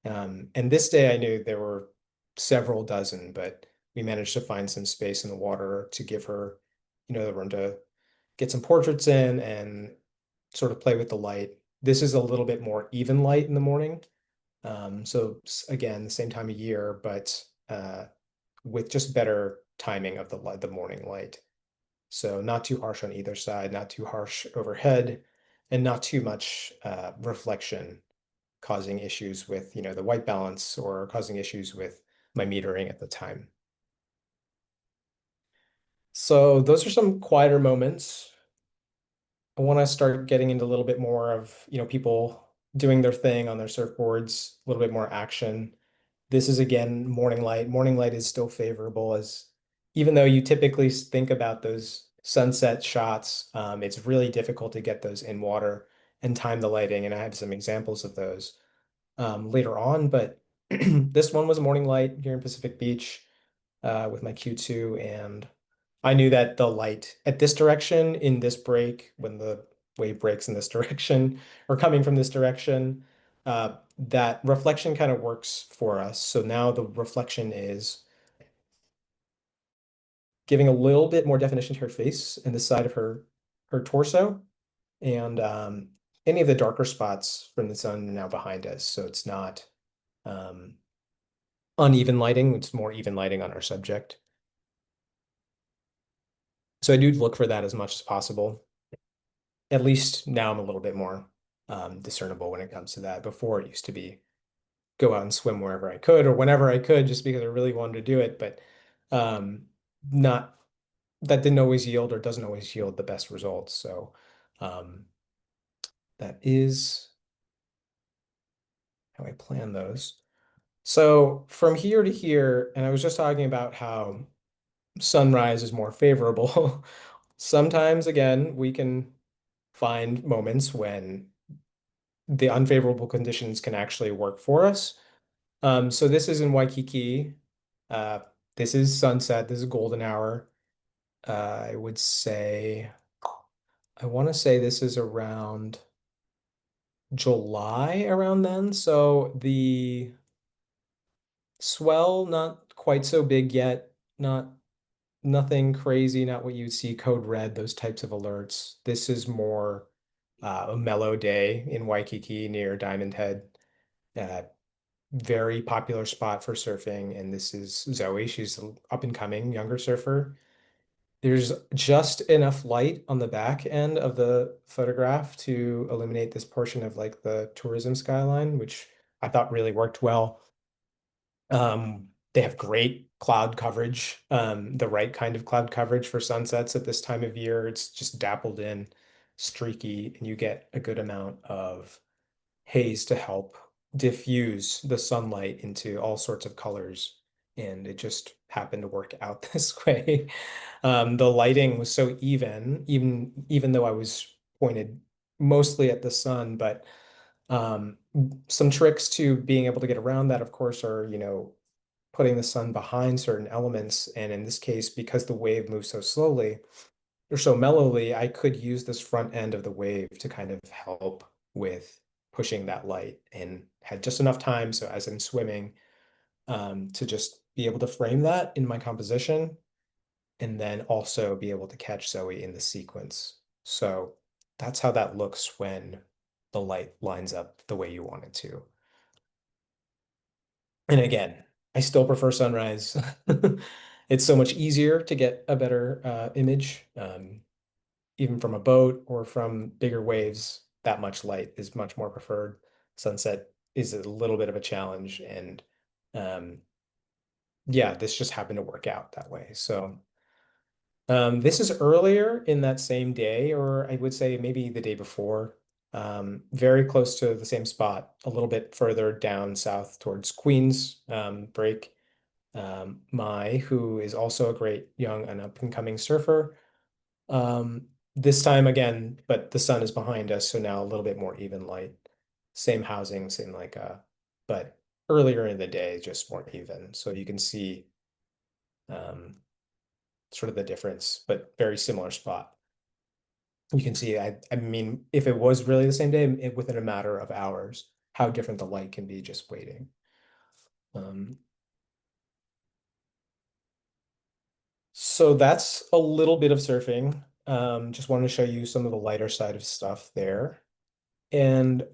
[SPEAKER 8] And this day I knew there were several dozen, but we managed to find some space in the water to give her, the room to get some portraits in and sort of play with the light. This is a little bit more even light in the morning. So again, the same time of year, but with just better timing of the morning light. So not too harsh on either side, not too harsh overhead, and not too much reflection causing issues with, the white balance or causing issues with my metering at the time. So those are some quieter moments. I want to start getting into a little bit more of, people doing their thing on their surfboards, a little bit more action. This is again morning light. Morning light is still favorable, as even though you typically think about those sunset shots, it's really difficult to get those in water and time the lighting. And I have some examples of those. later on, but this one was a morning light here in Pacific Beach with my Q2, and I knew that the light at this direction in this break, when the wave breaks in this direction or coming from this direction, that reflection kind of works for us. So now the reflection is giving a little bit more definition to her face and the side of her torso, and any of the darker spots from the sun are now behind us. So it's not uneven lighting, it's more even lighting on our subject. So I do look for that as much as possible. At least now I'm a little bit more discernible when it comes to that. Before it used to be go out and swim wherever I could or whenever I could just because I really wanted to do it, but not that didn't always yield or doesn't always yield the best results. So that is how I plan those. So from here to here, and I was just talking about how sunrise is more favorable. Sometimes, again, we can find moments when the unfavorable conditions can actually work for us. So this is in Waikiki. This is sunset. This is golden hour. I would say, I want to say this is around July around then. So the swell, not quite so big yet, nothing crazy, not what you'd see code red, those types of alerts. This is more a mellow day in Waikiki near Diamond Head. Very popular spot for surfing, and this is Zoe. She's an up and coming younger surfer. There's just enough light on the back end of the photograph to illuminate this portion of like the tourism skyline, which I thought really worked well. They have great cloud coverage, the right kind of cloud coverage for sunsets at this time of year. It's just dappled in, streaky, and you get a good amount of haze to help diffuse the sunlight into all sorts of colors. And it just happened to work out this way. The lighting was so even though I was pointed mostly at the sun, but some tricks to being able to get around that, of course, are, putting the sun behind certain elements. And in this case, because the wave moves so slowly or so mellowly, I could use this front end of the wave to kind of help with pushing that light, and had just enough time. So as I'm swimming, to just be able to frame that in my composition and then also be able to catch Zoe in the sequence. So that's how that looks when the light lines up the way you want it to. And again, I still prefer sunrise. It's so much easier to get a better image, even from a boat or from bigger waves. That much light is much more preferred. Sunset is a little bit of a challenge, and yeah, this just happened to work out that way. So this is earlier in that same day, or I would say maybe the day before. Very close to the same spot, a little bit further down south towards Queens break. Mai, who is also a great young and up and coming surfer. This time again, but the sun is behind us, so now a little bit more even light. Same housing, same but earlier in the day, just more even. So you can see sort of the difference, but very similar spot. You can see, I mean, if it was really the same day, within a matter of hours, how different the light can be just waiting. So that's a little bit of surfing. Just wanted to show you some of the lighter side of stuff there. And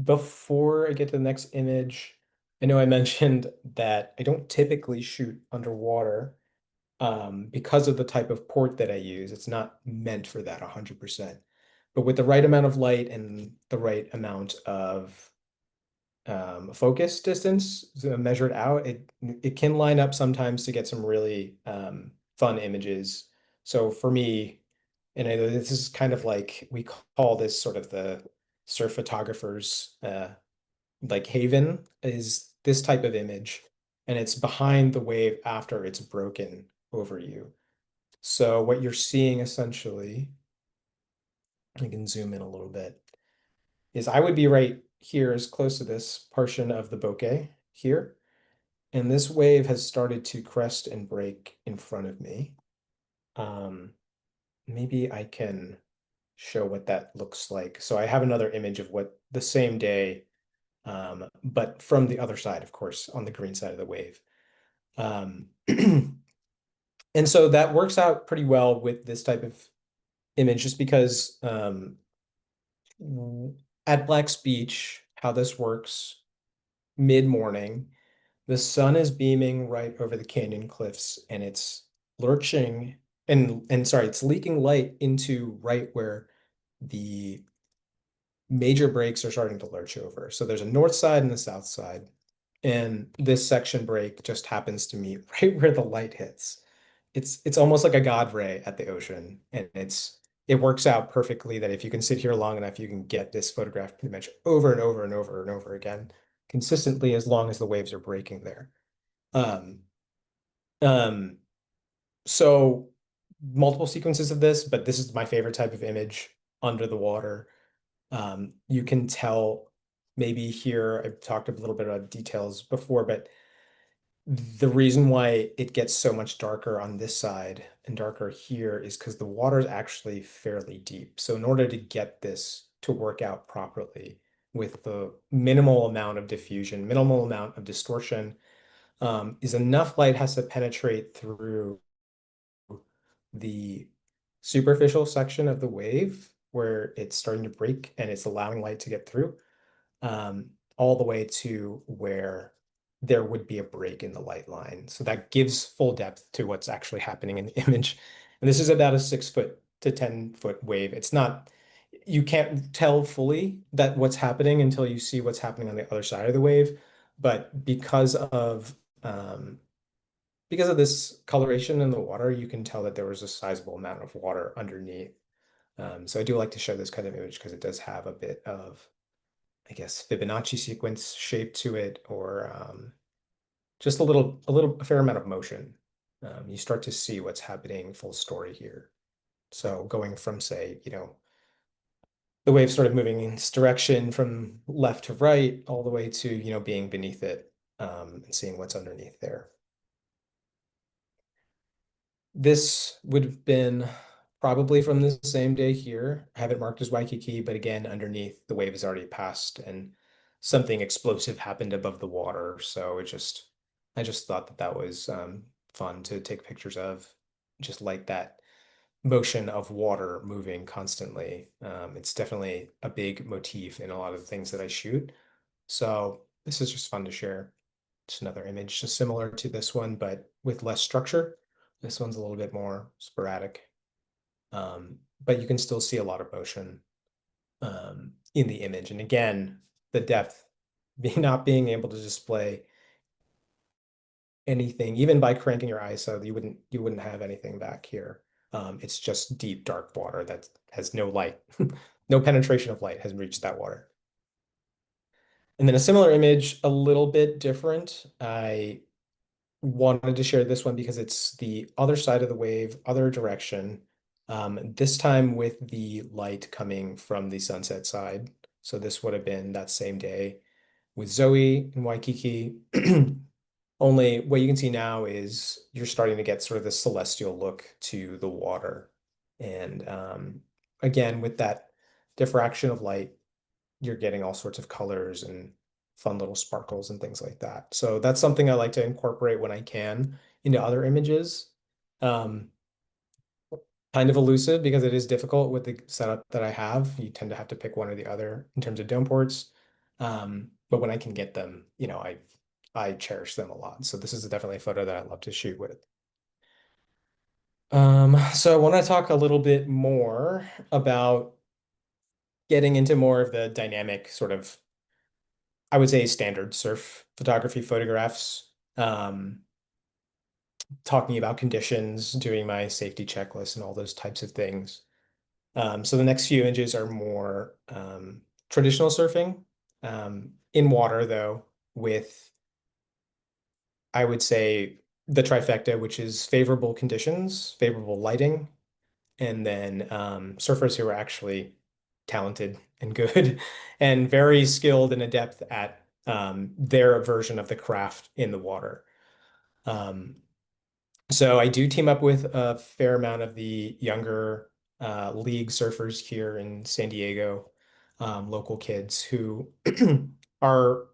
[SPEAKER 8] before I get to the next image, I know I mentioned that I don't typically shoot underwater because of the type of port that I use. It's not meant for that 100%. But with the right amount of light and the right amount of focus distance measured out, it can line up sometimes to get some really fun images. So for me, and I know this is kind of like, we call this sort of the surf photographers like haven, is this type of image, and it's behind the wave after it's broken over you. So what you're seeing essentially, I can zoom in a little bit, is I would be right here is close to this portion of the bokeh here. And this wave has started to crest and break in front of me. Maybe I can show what that looks like. So I have another image of what the same day, but from the other side, of course, on the green side of the wave. And so that works out pretty well with this type of image, just because at Black's Beach, how this works, mid-morning, the sun is beaming right over the canyon cliffs, and it's lurching it's leaking light into right where the major breaks are starting to lurch over. So there's a north side and a south side, and this section break just happens to meet right where the light hits. It's almost like a God ray at the ocean, and it works out perfectly that if you can sit here long enough, you can get this photograph pretty much over and over and over and over again, consistently, as long as the waves are breaking there. Um, um, so multiple sequences of this, but this is my favorite type of image under the water. You can tell maybe here, I've talked a little bit about details before, but the reason why it gets so much darker on this side and darker here is because the water is actually fairly deep. So in order to get this to work out properly with the minimal amount of diffusion, minimal amount of distortion, is enough light has to penetrate through the superficial section of the wave where it's starting to break and it's allowing light to get through, all the way to where there would be a break in the light line. So that gives full depth to what's actually happening in the image. And this is about a 6-foot to 10-foot wave. It's not, you can't tell fully that what's happening until you see what's happening on the other side of the wave. But because of this coloration in the water, you can tell that there was a sizable amount of water underneath. So I do like to show this kind of image because it does have a bit of, I guess, Fibonacci sequence shape to it, or just a fair amount of motion. You start to see what's happening full story here. So going from, say, the wave started moving in this direction from left to right, all the way to, being beneath it, and seeing what's underneath there. This would have been probably from the same day here. I have it marked as Waikiki, but again, underneath the wave has already passed and something explosive happened above the water. So I just thought that was fun to take pictures of, just like that motion of water moving constantly. It's definitely a big motif in a lot of the things that I shoot. So this is just fun to share. Just another image, just similar to this one, but with less structure. This one's a little bit more sporadic, but you can still see a lot of motion in the image. And again, the depth, not being able to display anything, even by cranking your ISO, you wouldn't have anything back here. It's just deep, dark water that has no light. No penetration of light has reached that water. And then a similar image, a little bit different. I wanted to share this one because it's the other side of the wave, other direction, this time with the light coming from the sunset side. So this would have been that same day with Zoe in Waikiki. Only what you can see now is you're starting to get sort of the celestial look to the water. And again, with that diffraction of light, you're getting all sorts of colors and fun little sparkles and things like that. So that's something I like to incorporate when I can into other images. Kind of elusive because it is difficult with the setup that I have. You tend to have to pick one or the other in terms of dome ports. But when I can get them, I cherish them a lot. So this is definitely a photo that I love to shoot with. So I want to talk a little bit more about getting into more of the dynamic sort of, I would say, standard surf photography photographs, talking about conditions, doing my safety checklist and all those types of things. So the next few images are more traditional surfing, in water though, with, I would say, the trifecta, which is favorable conditions, favorable lighting, and then surfers who are actually talented and good and very skilled and adept at their version of the craft in the water. So I do team up with a fair amount of the younger league surfers here in San Diego, local kids who are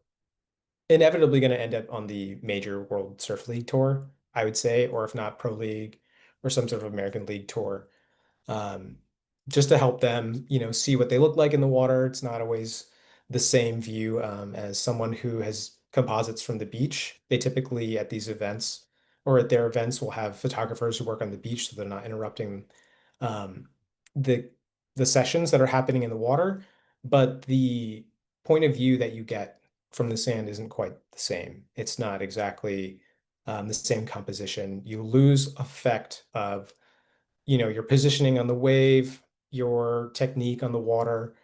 [SPEAKER 8] inevitably going to end up on the major World Surf League tour, I would say, or if not Pro League or some sort of American League tour, um, just to help them, see what they look like in the water. It's not always the same view as someone who has composites from the beach. They typically at these events or at their events will have photographers who work on the beach, so they're not interrupting um, the the sessions that are happening in the water. But the point of view that you get from the sand isn't quite the same. It's not exactly the same composition. You lose effect of, your positioning on the wave, your technique on the water.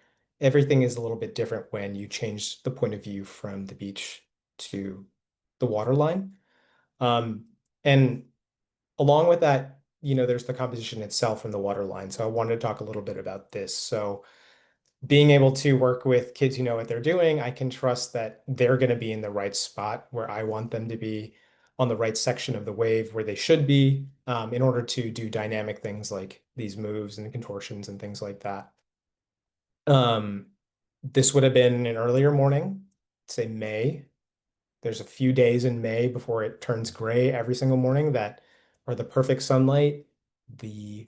[SPEAKER 8] Everything is a little bit different when you change the point of view from the beach to the water line. And along with that, there's the composition itself from the water line. So I wanted to talk a little bit about this. So being able to work with kids who know what they're doing, I can trust that they're going to be in the right spot where I want them to be, on the right section of the wave where they should be, in order to do dynamic things like these moves and contortions and things like that. This would have been an earlier morning, say May. There's a few days in May before it turns gray every single morning that are the perfect sunlight. The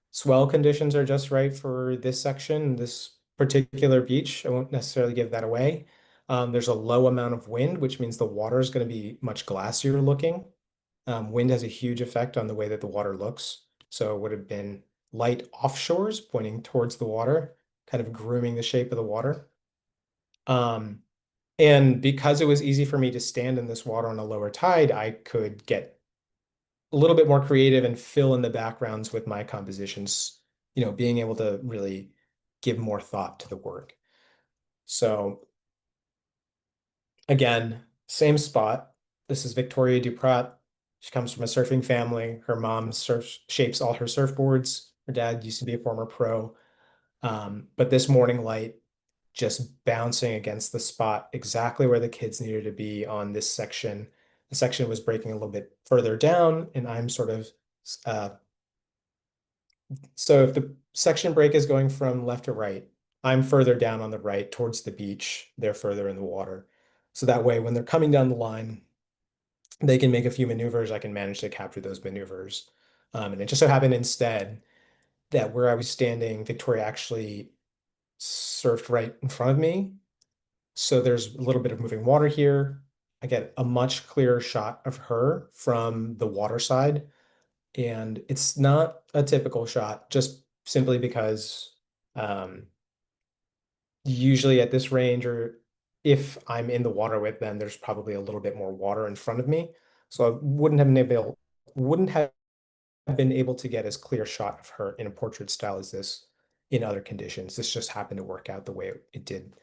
[SPEAKER 8] swell conditions are just right for this section, this particular beach. I won't necessarily give that away. There's a low amount of wind, which means the water is going to be much glassier looking. Wind has a huge effect on the way that the water looks. So it would have been light offshores pointing towards the water, kind of grooming the shape of the water. And because it was easy for me to stand in this water on a lower tide, I could get a little bit more creative and fill in the backgrounds with my compositions, being able to really give more thought to the work. So again, same spot. This is Victoria Duprat. She comes from a surfing family. Her mom shapes all her surfboards. Her dad used to be a former pro. But this morning light just bouncing against the spot exactly where the kids needed to be on this section. The section was breaking a little bit further down, and I'm sort of so if the section break is going from left to right, I'm further down on the right towards the beach. They're further in the water. So that way, when they're coming down the line, they can make a few maneuvers. I can manage to capture those maneuvers. And it just so happened instead that where I was standing, Victoria actually surfed right in front of me. So there's a little bit of moving water here. I get a much clearer shot of her from the water side. And it's not a typical shot, just simply because usually at this range, or if I'm in the water with them, there's probably a little bit more water in front of me. So I wouldn't have been able to get as clear a shot of her in a portrait style as this in other conditions. This just happened to work out the way it did,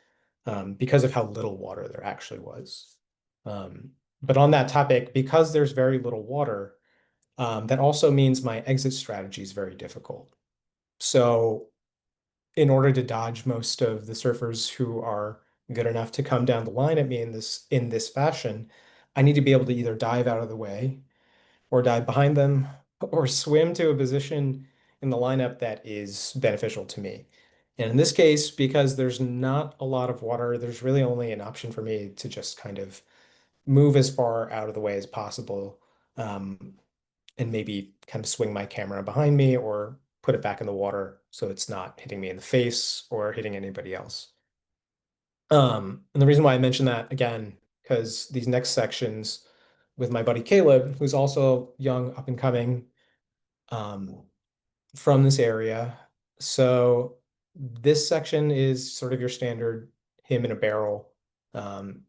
[SPEAKER 8] because of how little water there actually was. But on that topic, because there's very little water, that also means my exit strategy is very difficult. So in order to dodge most of the surfers who are good enough to come down the line at me in this fashion, I need to be able to either dive out of the way or dive behind them or swim to a position in the lineup that is beneficial to me. And in this case, because there's not a lot of water, there's really only an option for me to just kind of move as far out of the way as possible, and maybe kind of swing my camera behind me or put it back in the water so it's not hitting me in the face or hitting anybody else. And the reason why I mention that again, because these next sections with my buddy Caleb, who's also young, up and coming, from this area. So this section is sort of your standard him in a barrel.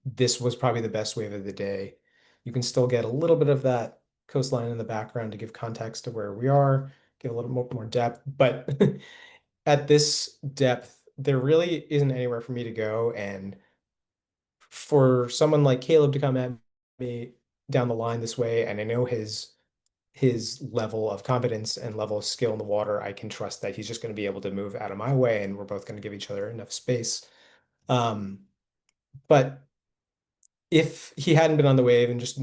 [SPEAKER 8] This was probably the best wave of the day. You can still get a little bit of that coastline in the background to give context to where we are, give a little more depth. But at this depth, there really isn't anywhere for me to go. And for someone like Caleb to come at me down the line this way, and I know his his level of competence and level of skill in the water, I can trust that he's just going to be able to move out of my way and we're both going to give each other enough space. But if he hadn't been on the wave and just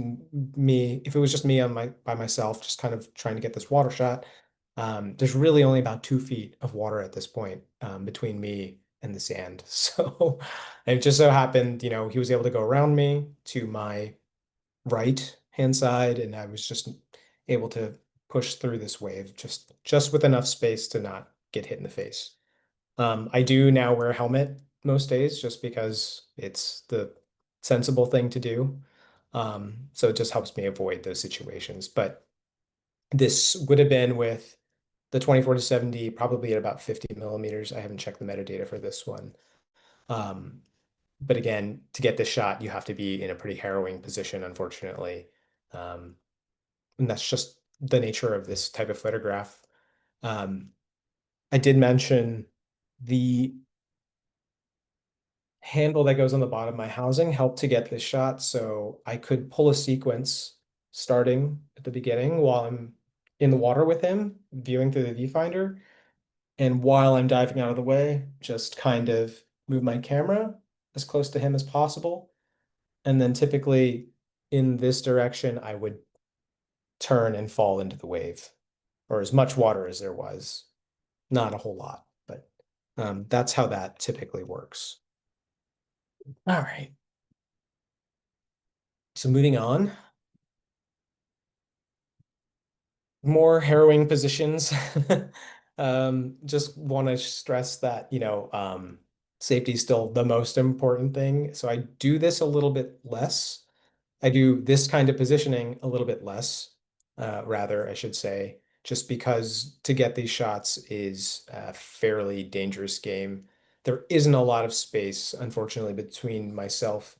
[SPEAKER 8] me, if it was just me on by myself, just kind of trying to get this water shot, there's really only about 2 feet of water at this point between me and the sand. So it just so happened, you know, he was able to go around me to my right hand side, and I was just able to push through this wave just with enough space to not get hit in the face. I do now wear a helmet most days just because it's the sensible thing to do. So it just helps me avoid those situations. But this would have been with the 24-70, probably at about 50 millimeters. I haven't checked the metadata for this one. But again, to get this shot, you have to be in a pretty harrowing position, unfortunately. And that's just the nature of this type of photograph. I did mention the handle that goes on the bottom of my housing helped to get this shot, so I could pull a sequence starting at the beginning while I'm in the water with him, viewing through the viewfinder. And while I'm diving out of the way, just kind of move my camera as close to him as possible. And then typically in this direction, I would turn and fall into the wave, or as much water as there was. Not a whole lot, but that's how that typically works. All right. So moving on. More harrowing positions. Just want to stress that, you know, safety is still the most important thing. So I do this a little bit less. I do this kind of positioning a little bit less, rather, I should say, just because to get these shots is a fairly dangerous game. There isn't a lot of space, unfortunately, between myself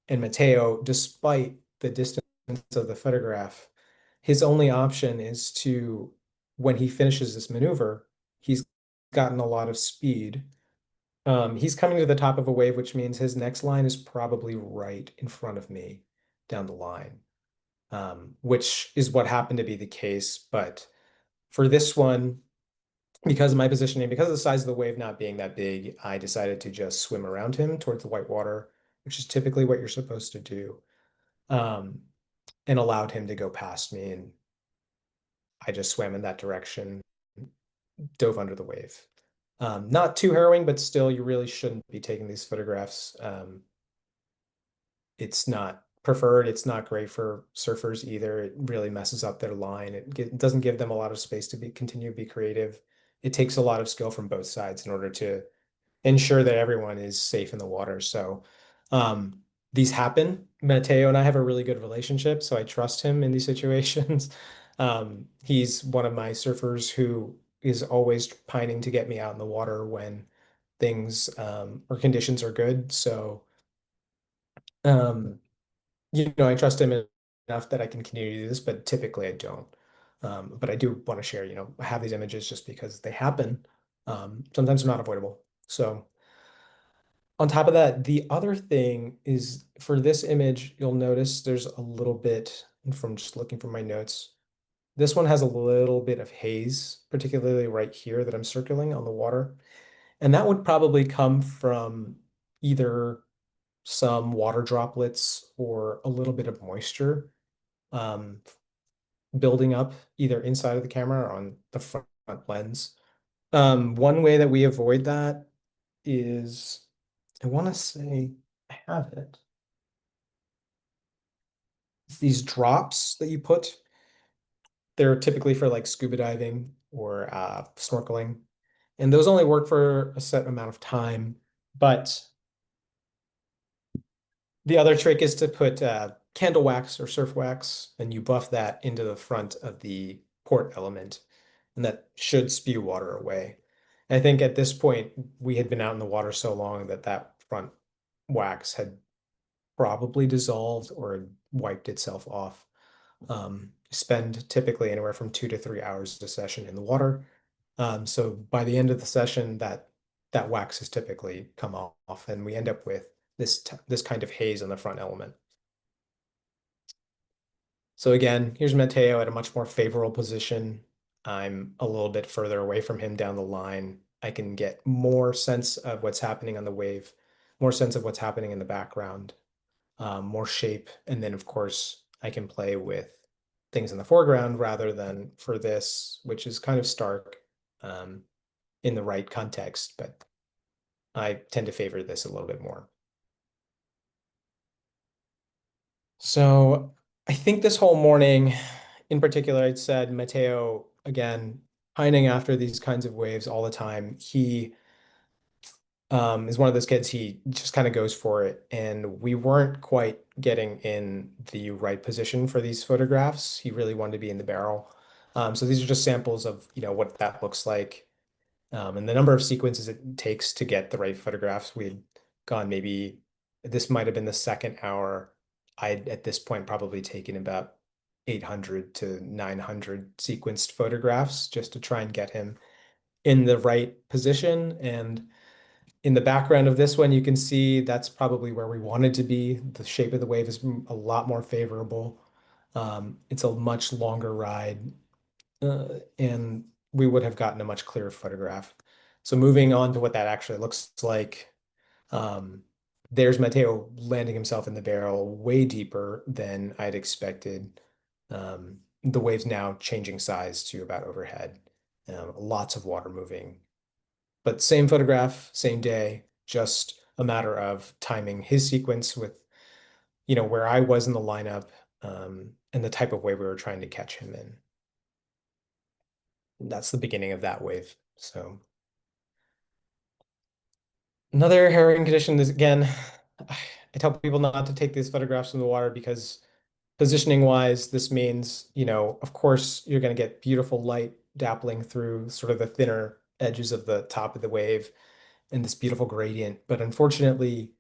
[SPEAKER 8] and Matteo, despite the distance of the photograph. His only option is to, when he finishes this maneuver, he's gotten a lot of speed. He's coming to the top of a wave, which means his next line is probably right in front of me down the line, which is what happened to be the case. But for this one, because of my positioning, because of the size of the wave not being that big, I decided to just swim around him towards the white water, which is typically what you're supposed to do, and allowed him to go past me. And I just swam in that direction, dove under the wave. Not too harrowing, but still, you really shouldn't be taking these photographs. It's not preferred. It's not great for surfers either. It really messes up their line. It doesn't give them a lot of space to continue to be creative. It takes a lot of skill from both sides in order to ensure that everyone is safe in the water. So these happen. Matteo and I have a really good relationship, so I trust him in these situations. He's one of my surfers who is always pining to get me out in the water when things or conditions are good. So you know, I trust him enough that I can continue to do this, but typically I don't. But I do want to share, you know, I have these images just because they happen. Sometimes they're not avoidable. So on top of that, the other thing is for this image, you'll notice there's a little bit from just looking from my notes. This one has a little bit of haze, particularly right here that I'm circling on the water. And that would probably come from either some water droplets or a little bit of moisture building up either inside of the camera or on the front lens. One way that we avoid that is, I want to say I have it. It's these drops that you put. They're typically for like scuba diving or snorkeling. And those only work for a set amount of time. But the other trick is to put candle wax or surf wax, and you buff that into the front of the port element, and that should spew water away. And I think at this point, we had been out in the water so long that that front wax had probably dissolved or wiped itself off. Spend typically anywhere from 2 to 3 hours a session in the water. So by the end of the session, that wax has typically come off, and we end up with this kind of haze on the front element. So again, here's Mateo at a much more favorable position. I'm a little bit further away from him down the line. I can get more sense of what's happening on the wave, more sense of what's happening in the background, more shape. And then, of course, I can play with things in the foreground rather than for this, which is kind of stark in the right context, but I tend to favor this a little bit more. So I think this whole morning, in particular, I'd said Mateo, again, pining after these kinds of waves all the time. He is one of those kids, he just kind of goes for it. And we weren't quite getting in the right position for these photographs. He really wanted to be in the barrel. So these are just samples of, what that looks like. And the number of sequences it takes to get the right photographs. We had gone maybe, this might have been the second hour. I'd at this point probably taken about 800 to 900 sequenced photographs just to try and get him in the right position. And in the background of this one, you can see that's probably where we wanted to be. The shape of the wave is a lot more favorable. It's a much longer ride, and we would have gotten a much clearer photograph. So moving on to what that actually looks like, there's Mateo landing himself in the barrel way deeper than I'd expected. The wave's now changing size to about overhead. Lots of water moving. But same photograph, same day, just a matter of timing his sequence with, where I was in the lineup, and the type of wave we were trying to catch him in. That's the beginning of that wave. So another herring condition is, again, I tell people not to take these photographs from the water because positioning wise, this means, of course, you're going to get beautiful light dappling through sort of the thinner edges of the top of the wave and this beautiful gradient. But unfortunately,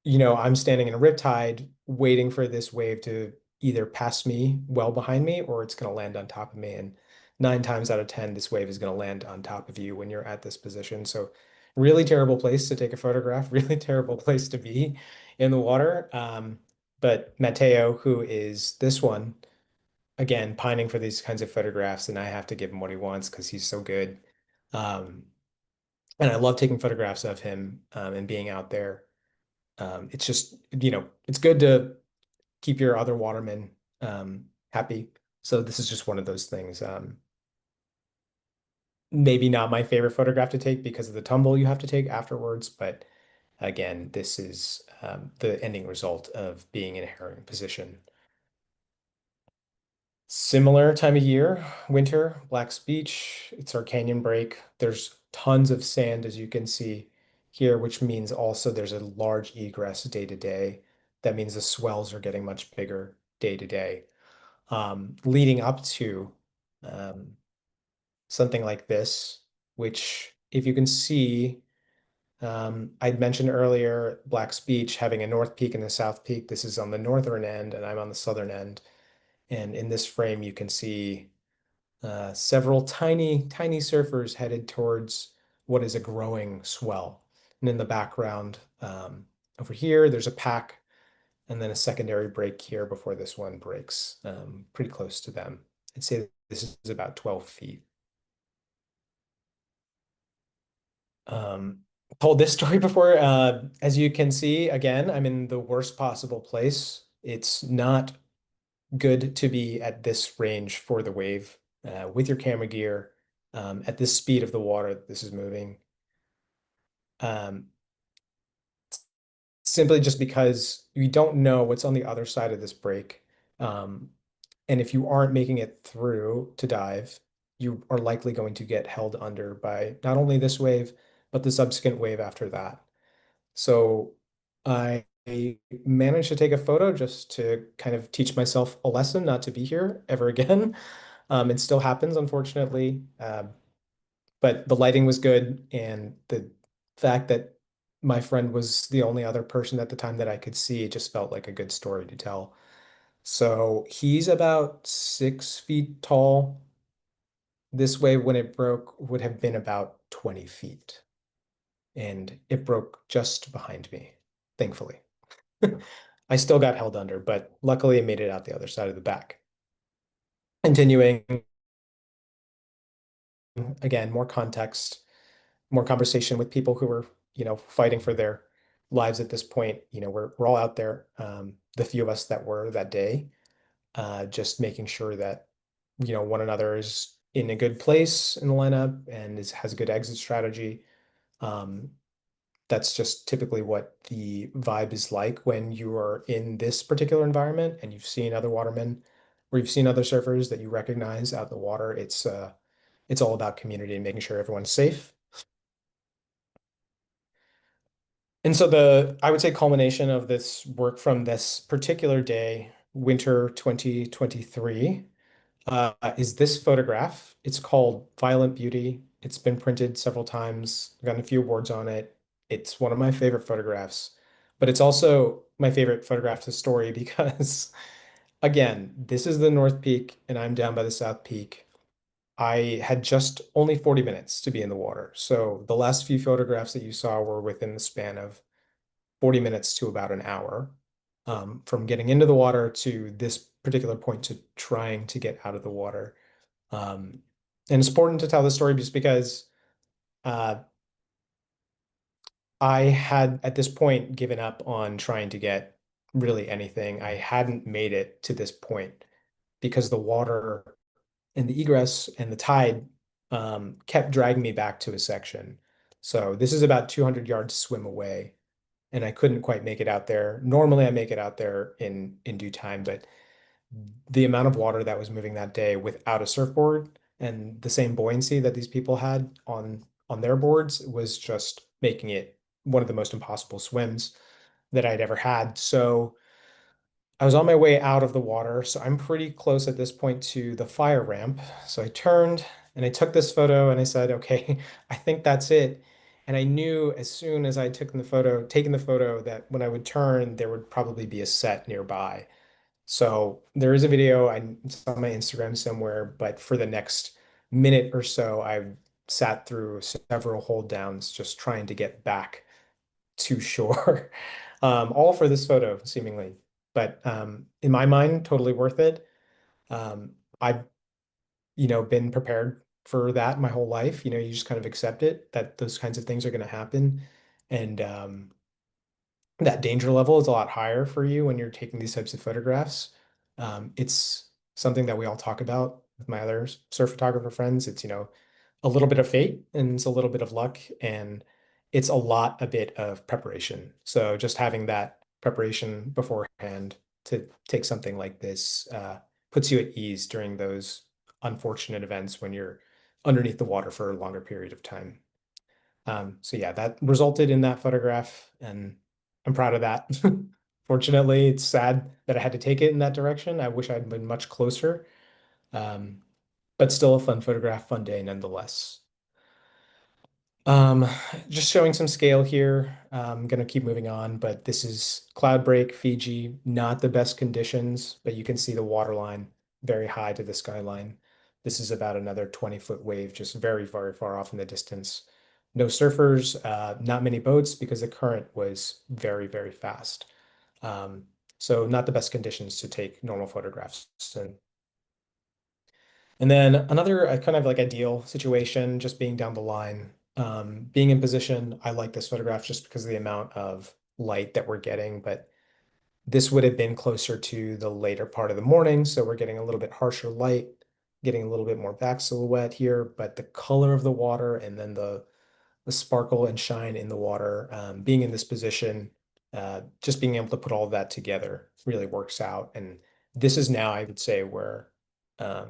[SPEAKER 8] I'm standing in a riptide waiting for this wave to either pass me well behind me or it's going to land on top of me. And 9 times out of 10, this wave is going to land on top of you when you're at this position. So really terrible place to take a photograph, really terrible place to be in the water. But Mateo, who is this one, again, pining for these kinds of photographs, and I have to give him what he wants because he's so good. And I love taking photographs of him and being out there. It's just, it's good to keep your other watermen happy. So this is just one of those things. Maybe not my favorite photograph to take because of the tumble you have to take afterwards, but again, this is the ending result of being in a herring position. Similar time of year, winter, Black's Beach, it's our canyon break. There's tons of sand, as you can see here, which means also there's a large egress day to day. That means the swells are getting much bigger day to day. Leading up to something like this, which if you can see, I'd mentioned earlier Black's Beach having a north peak and a south peak. This is on the northern end, and I'm on the southern end. And in this frame, you can see several tiny, tiny surfers headed towards what is a growing swell. And in the background, over here, there's a pack and then a secondary break here before this one breaks, pretty close to them. I'd say this is about 12 feet. Told this story before. As you can see, again, I'm in the worst possible place. It's not good to be at this range for the wave with your camera gear at this speed of the water this is moving. Simply just because you don't know what's on the other side of this break. And if you aren't making it through to dive, you are likely going to get held under by not only this wave, but the subsequent wave after that. So I managed to take a photo just to kind of teach myself a lesson not to be here ever again. It still happens, unfortunately. But the lighting was good, and the fact that my friend was the only other person at the time that I could see, it just felt like a good story to tell. So he's about 6 feet tall. This wave, when it broke, would have been about 20 feet. And it broke just behind me, thankfully. I still got held under, but luckily I made it out the other side of the back. Continuing, again, more context, more conversation with people who were, fighting for their lives at this point. We're all out there, the few of us that were that day, just making sure that, one another is in a good place in the lineup and has a good exit strategy. That's just typically what the vibe is like when you are in this particular environment and you've seen other watermen or you've seen other surfers that you recognize out in the water. It's all about community and making sure everyone's safe. And so I would say culmination of this work from this particular day, winter 2023, is this photograph. It's called Violent Beauty. It's been printed several times. I've gotten a few awards on it. It's one of my favorite photographs, but it's also my favorite photograph to story because, again, this is the North Peak and I'm down by the South Peak. I had just only 40 minutes to be in the water. So the last few photographs that you saw were within the span of 40 minutes to about an hour, from getting into the water to this particular point to trying to get out of the water. And it's important to tell the story just because I had at this point given up on trying to get really anything. I hadn't made it to this point because the water and the egress and the tide kept dragging me back to a section. So this is about 200 yards swim away, and I couldn't quite make it out there. Normally, I make it out there in due time, but the amount of water that was moving that day without a surfboard and the same buoyancy that these people had on their boards was just making it one of the most impossible swims that I'd ever had. So I was on my way out of the water, so I'm pretty close at this point to the fire ramp. So I turned and I took this photo and I said, okay, I think that's it. And I knew as soon as I took taken the photo, that when I would turn, there would probably be a set nearby. So there is a video, it's on my Instagram somewhere, but for the next minute or so, I sat through several hold downs just trying to get back to shore. All for this photo, seemingly. But in my mind, totally worth it. I've, been prepared for that my whole life. You just kind of accept it, that those kinds of things are going to happen. And that danger level is a lot higher for you when you're taking these types of photographs. It's something that we all talk about with my other surf photographer friends. It's, a little bit of fate and it's a little bit of luck and it's a bit of preparation. So just having that preparation beforehand to take something like this puts you at ease during those unfortunate events when you're underneath the water for a longer period of time. So yeah, that resulted in that photograph and I'm proud of that. Fortunately, it's sad that I had to take it in that direction. I wish I'd been much closer. Um, but still a fun photograph, fun day nonetheless. Um, just showing some scale here. I'm gonna keep moving on, but this is cloud break, Fiji, not the best conditions, but you can see the water line very high to the skyline. This is about another 20-foot wave, just very, very far off in the distance. No surfers, not many boats because the current was very, very fast. So not the best conditions to take normal photographs. And then another kind of like ideal situation, just being down the line, being in position. I like this photograph just because of the amount of light that we're getting, but this would have been closer to the later part of the morning. So we're getting a little bit harsher light, getting a little bit more back silhouette here, but the color of the water and then the sparkle and shine in the water, being in this position, just being able to put all of that together really works out. And this is now, I would say, where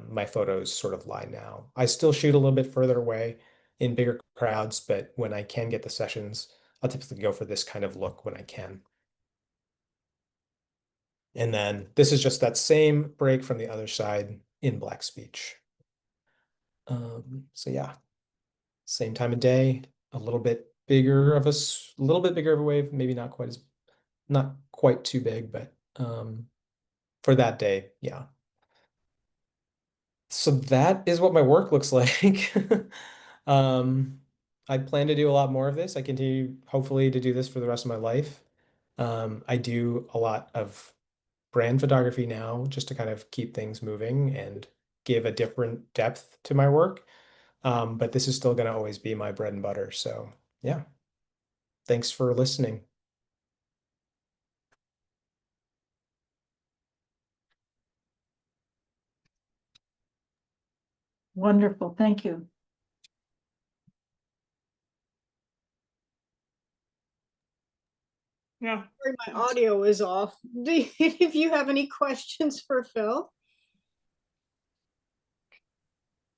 [SPEAKER 8] my photos sort of lie now. I still shoot a little bit further away in bigger crowds, but when I can get the sessions, I'll typically go for this kind of look when I can. And then this is just that same break from the other side in Black's Beach. So yeah, same time of day, a little bit bigger of a little bit bigger of a wave, maybe not quite too big, but for that day, yeah. So that is what my work looks like. I plan to do a lot more of this. I continue hopefully to do this for the rest of my life. I do a lot of brand photography now just to kind of keep things moving and give a different depth to my work. But this is still going to always be my bread and butter. So, yeah. Thanks for listening.
[SPEAKER 2] Wonderful, thank you.
[SPEAKER 6] Yeah.
[SPEAKER 1] Sorry, my audio is off. If you have any questions for Phil?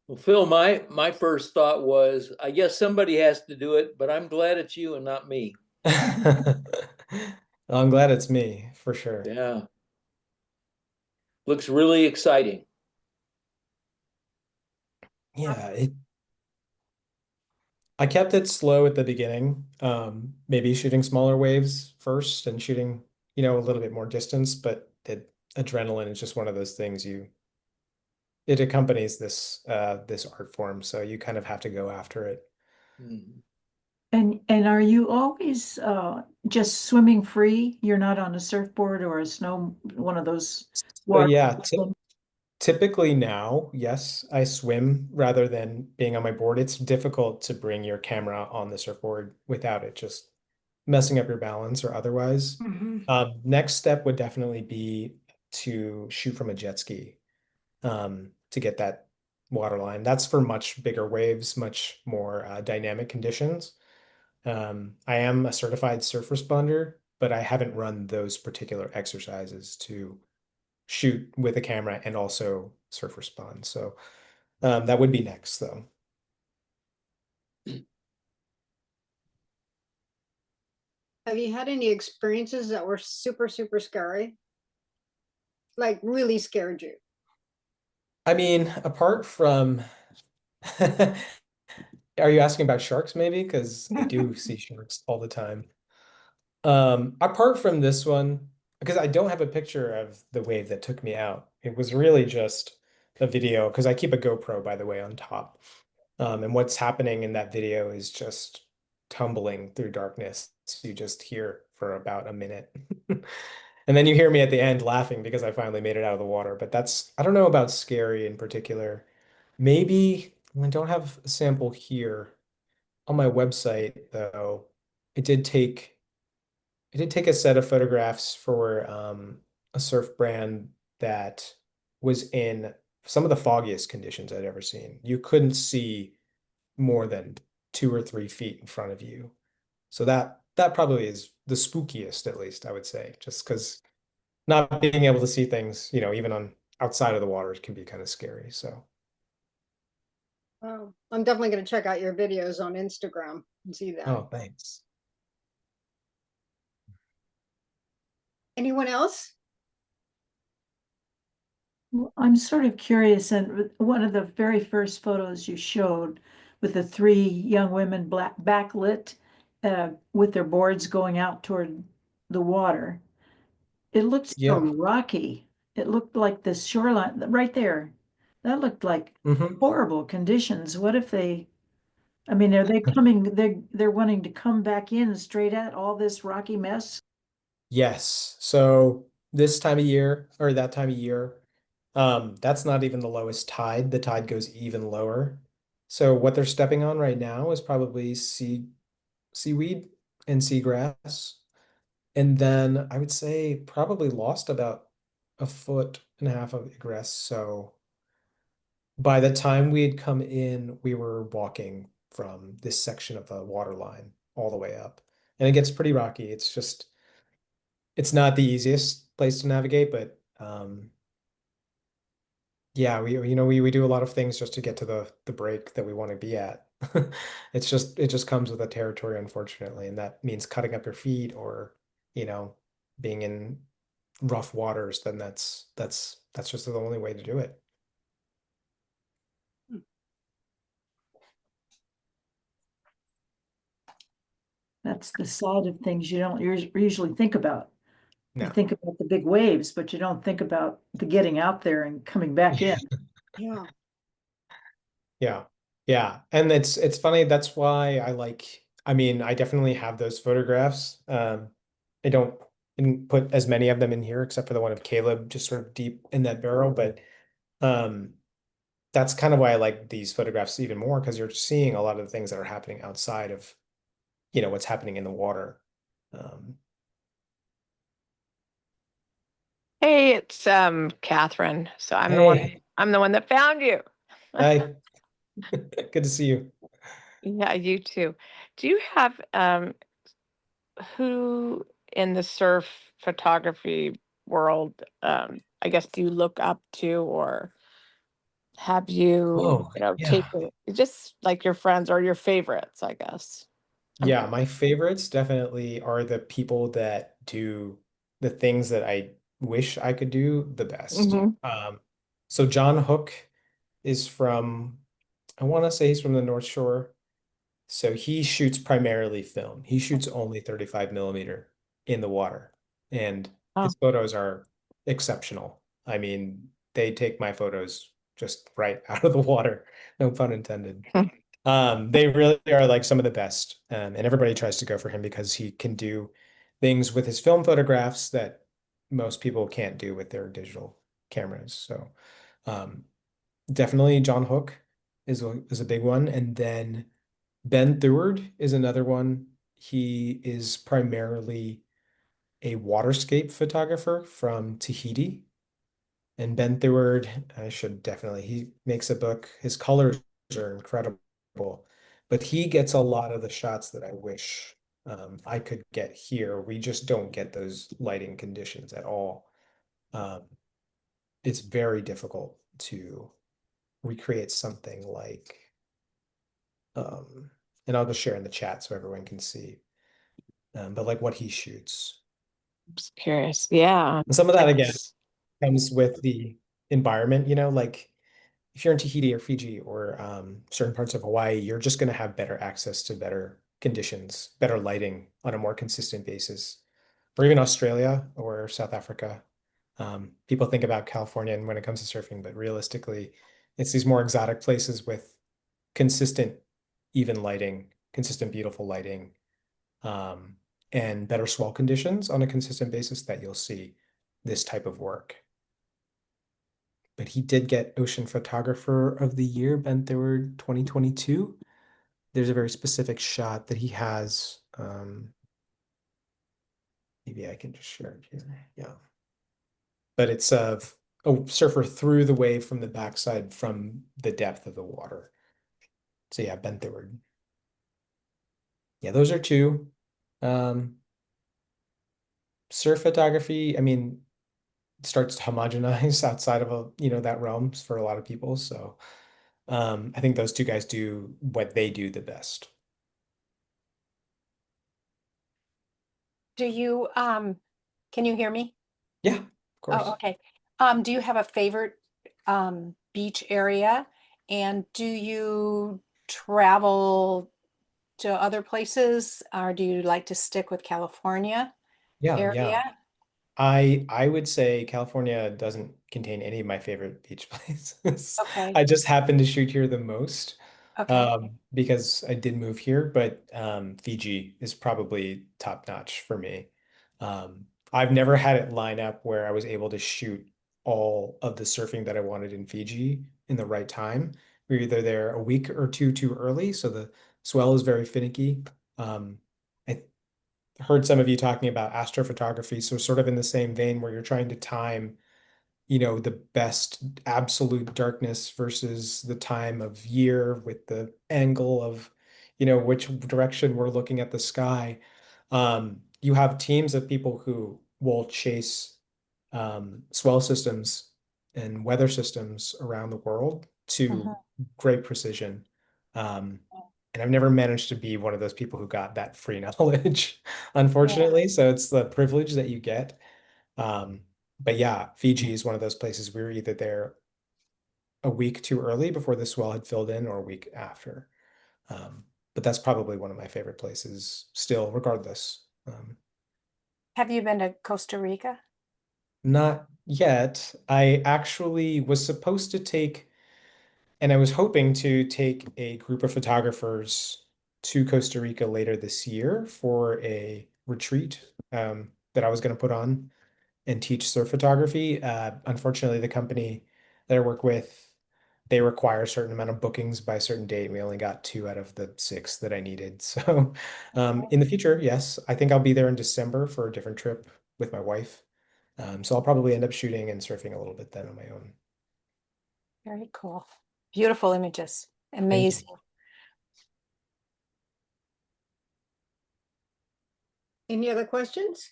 [SPEAKER 9] Well, Phil, my first thought was, I guess somebody has to do it, but I'm glad it's you and not me.
[SPEAKER 8] I'm glad it's me, for sure.
[SPEAKER 9] Yeah. Looks really exciting.
[SPEAKER 8] Yeah, I kept it slow at the beginning, maybe shooting smaller waves first and shooting, a little bit more distance, but adrenaline is just one of those things it accompanies this art form, so you kind of have to go after it.
[SPEAKER 9] Mhm.
[SPEAKER 2] And are you always just swimming free? You're not on a surfboard or one of those
[SPEAKER 8] So
[SPEAKER 2] water
[SPEAKER 8] yeah,
[SPEAKER 2] things?
[SPEAKER 8] typically now, yes, I swim rather than being on my board. It's difficult to bring your camera on the surfboard without it just messing up your balance or otherwise.
[SPEAKER 6] Hmm.
[SPEAKER 8] Next step would definitely be to shoot from a jet ski to get that water line. That's for much bigger waves, much more dynamic conditions. I am a certified surf responder, but I haven't run those particular exercises to shoot with a camera and also surf respond. So that would be next, though.
[SPEAKER 1] Have you had any experiences that were super, super scary? Like really scared you?
[SPEAKER 8] I mean, apart from, are you asking about sharks maybe? Because I do see sharks all the time. Apart from this one, because I don't have a picture of the wave that took me out. It was really just a video, because I keep a GoPro, by the way, on top. And what's happening in that video is just tumbling through darkness. You just hear for about a minute. And then you hear me at the end laughing because I finally made it out of the water. But I don't know about scary in particular. Maybe I don't have a sample here on my website, though. I did take I did take a set of photographs for a surf brand that was in some of the foggiest conditions I'd ever seen. You couldn't see more than 2 or 3 feet in front of you. So that probably is the spookiest, at least I would say, just because not being able to see things, even on outside of the waters can be kind of scary. So
[SPEAKER 1] Oh, I'm definitely going to check out your videos on Instagram and see that.
[SPEAKER 8] oh, thanks.
[SPEAKER 1] Anyone else?
[SPEAKER 2] Well, I'm sort of curious, and one of the very first photos you showed with the three young women backlit with their boards going out toward the water. It looked so
[SPEAKER 8] Yeah.
[SPEAKER 2] rocky. It looked like the shoreline right there. That looked like
[SPEAKER 8] Hmm.
[SPEAKER 2] horrible conditions. What if I mean, are they coming, they're wanting to come back in straight at all this rocky mess?
[SPEAKER 8] Yes. So this time of year or that time of year, that's not even the lowest tide. The tide goes even lower. So what they're stepping on right now is probably seaweed and seagrass. And then I would say probably lost about 1.5 feet of egress. So by the time we had come in, we were walking from this section of the water line all the way up. And it gets pretty rocky. It's not the easiest place to navigate, but yeah, we do a lot of things just to get to the break that we want to be at. It just comes with the territory, unfortunately, and that means cutting up your feet or, you know, being in rough waters, then that's just the only way to do it.
[SPEAKER 2] That's the side of things you don't usually think about. You
[SPEAKER 8] No.
[SPEAKER 2] think about the big waves, but you don't think about the getting out there and coming back in.
[SPEAKER 1] Yeah.
[SPEAKER 8] Yeah. Yeah. And it's funny, that's why I mean, I definitely have those photographs. I don't didn't put as many of them in here except for the one of Caleb just sort of deep in that barrel, but that's kind of why I like these photographs even more, because you're seeing a lot of the things that are happening outside of, what's happening in the water.
[SPEAKER 10] Hey, it's Catherine. So I'm
[SPEAKER 8] Hey,
[SPEAKER 10] the one that found you.
[SPEAKER 8] hi. Good to see you.
[SPEAKER 10] Yeah, you too. Do you have who in the surf photography world, I guess, do you look up to, or have you,
[SPEAKER 8] Oh, yeah.
[SPEAKER 10] taken just like your friends or your favorites, I guess?
[SPEAKER 8] Yeah, my favorites definitely are the people that do the things that I wish I could do the best.
[SPEAKER 10] Mm-hmm.
[SPEAKER 8] So John Hook is from, I want to say he's from the North Shore. So he shoots primarily film. He shoots only 35 millimeter in the water. And
[SPEAKER 10] Oh.
[SPEAKER 8] his photos are exceptional. I mean, they take my photos just right out of the water. No pun intended. They really are like some of the best. And everybody tries to go for him because he can do things with his film photographs that most people can't do with their digital cameras. So um, definitely John Hook is a big one. And then Ben Theward is another one. He is primarily a waterscape photographer from Tahiti. And Ben Theward, I should definitely, he makes a book. His colors are incredible, but he gets a lot of the shots that I wish I could get here. We just don't get those lighting conditions at all. Um, it's very difficult to recreate something like, and I'll just share in the chat so everyone can see, but like what he shoots.
[SPEAKER 10] Just curious. Yeah.
[SPEAKER 8] And some of that, again,
[SPEAKER 10] That's-
[SPEAKER 8] comes with the environment, like if you're in Tahiti or Fiji or certain parts of Hawaii, you're just going to have better access to better conditions, better lighting on a more consistent basis. Or even Australia or South Africa. People think about California and when it comes to surfing, but realistically, it's these more exotic places with consistent, even lighting, consistent, beautiful lighting, um, and better swell conditions on a consistent basis that you'll see this type of work. But he did get Ocean Photographer of the Year, Ben Theward 2022. There's a very specific shot that he has. Maybe I can just share it here. Yeah. But it's of a surfer through the wave from the backside from the depth of the water. So yeah, Ben Theward. Yeah, those are two. Surf photography, I mean, it starts to homogenize outside of that realm for a lot of people. So I think those two guys do what they do the best.
[SPEAKER 11] Do you, can you hear me?
[SPEAKER 8] Yeah, of course.
[SPEAKER 11] Oh, okay. Do you have a favorite beach area? And do you travel to other places, or do you like to stick with California
[SPEAKER 8] Yeah,
[SPEAKER 11] area?
[SPEAKER 8] I would say California doesn't contain any of my favorite beach places.
[SPEAKER 11] Okay,
[SPEAKER 8] I just happen to shoot here the most
[SPEAKER 11] okay.
[SPEAKER 8] because I did move here, but Fiji is probably top notch for me. I've never had it line up where I was able to shoot all of the surfing that I wanted in Fiji in the right time. We're either there a week or two too early, so the swell is very finicky. I heard some of you talking about astrophotography, so sort of in the same vein where you're trying to time, the best absolute darkness versus the time of year with the angle of, which direction we're looking at the sky. You have teams of people who will chase swell systems and weather systems around the world to great precision. And I've never managed to be one of those people who got that free knowledge, unfortunately. So it's the privilege that you get. But yeah, Fiji is one of those places we were either there a week too early before the swell had filled in or a week after. But that's probably one of my favorite places still, regardless.
[SPEAKER 11] Have you been to Costa Rica?
[SPEAKER 8] Not yet. I actually was supposed to take, and I was hoping to take a group of photographers to Costa Rica later this year for a retreat. that I was going to put on and teach surf photography. Unfortunately, the company that I work with, they require a certain amount of bookings by a certain date. We only got 2 out of the 6 that I needed. So in the future, yes, I think I'll be there in December for a different trip with my wife. So I'll probably end up shooting and surfing a little bit then on my own.
[SPEAKER 11] Very cool. Beautiful images.
[SPEAKER 8] Thank you.
[SPEAKER 11] Amazing.
[SPEAKER 1] Any other questions?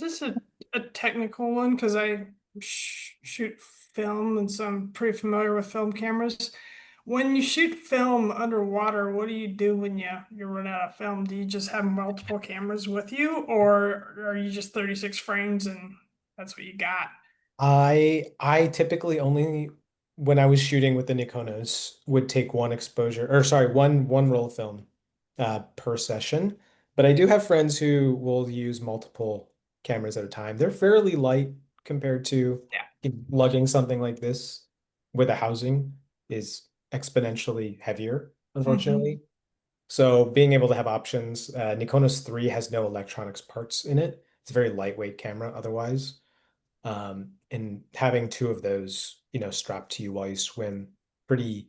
[SPEAKER 6] Just a technical one because I shoot film and so I'm pretty familiar with film cameras. When you shoot film underwater, what do you do when you run out of film? Do you just have multiple cameras with you, or are you just 36 frames and that's what you got?
[SPEAKER 8] I typically only, when I was shooting with the Nikonos, would take one exposure, or sorry, one roll of film per session. But I do have friends who will use multiple cameras at a time. They're fairly light compared to lugging something like this with a housing is exponentially heavier, unfortunately. So being able to have options, Nikonos 3 has no electronics parts in it. It's a very lightweight camera otherwise. And having 2 of those, strapped to you while you swim, pretty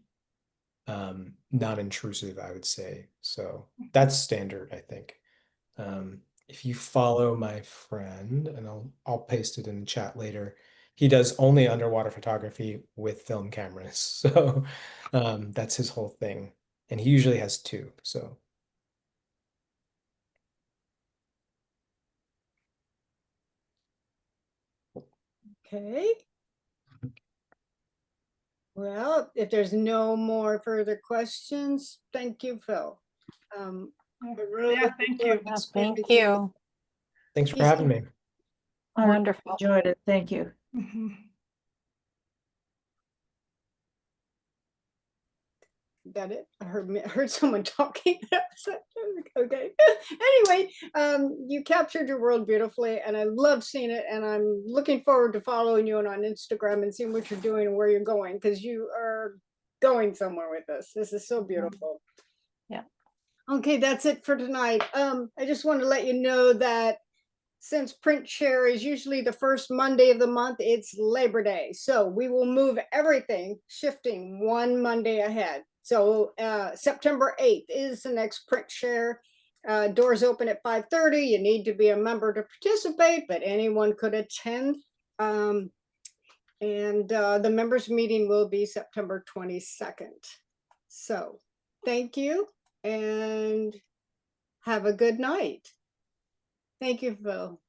[SPEAKER 8] non-intrusive, I would say. So that's standard, I think. If you follow my friend, and I'll paste it in the chat later, he does only underwater photography with film cameras. So that's his whole thing. And he usually has 2, so.
[SPEAKER 1] Okay. Well, if there's no more further questions, thank you, Phil. I really
[SPEAKER 6] Yeah, thank you.
[SPEAKER 11] Yes, thank you.
[SPEAKER 8] Thanks for having me.
[SPEAKER 2] I
[SPEAKER 11] Wonderful.
[SPEAKER 2] enjoyed it. Thank you.
[SPEAKER 1] Got it. I heard someone talking. Okay. Anyway, you captured your world beautifully, and I love seeing it. And I'm looking forward to following you on Instagram and seeing what you're doing and where you're going, because you are going somewhere with this. This is so beautiful.
[SPEAKER 11] Yeah.
[SPEAKER 1] Okay, that's it for tonight. I just want to let you know that since Print Share is usually the first Monday of the month, it's Labor Day. So we will move everything, shifting 1 Monday ahead. So September 8th is the next Print Share. Doors open at 5:30. You need to be a member to participate, but anyone could attend. And the members meeting will be September 22nd. So thank you and have a good night. Thank you, Phil.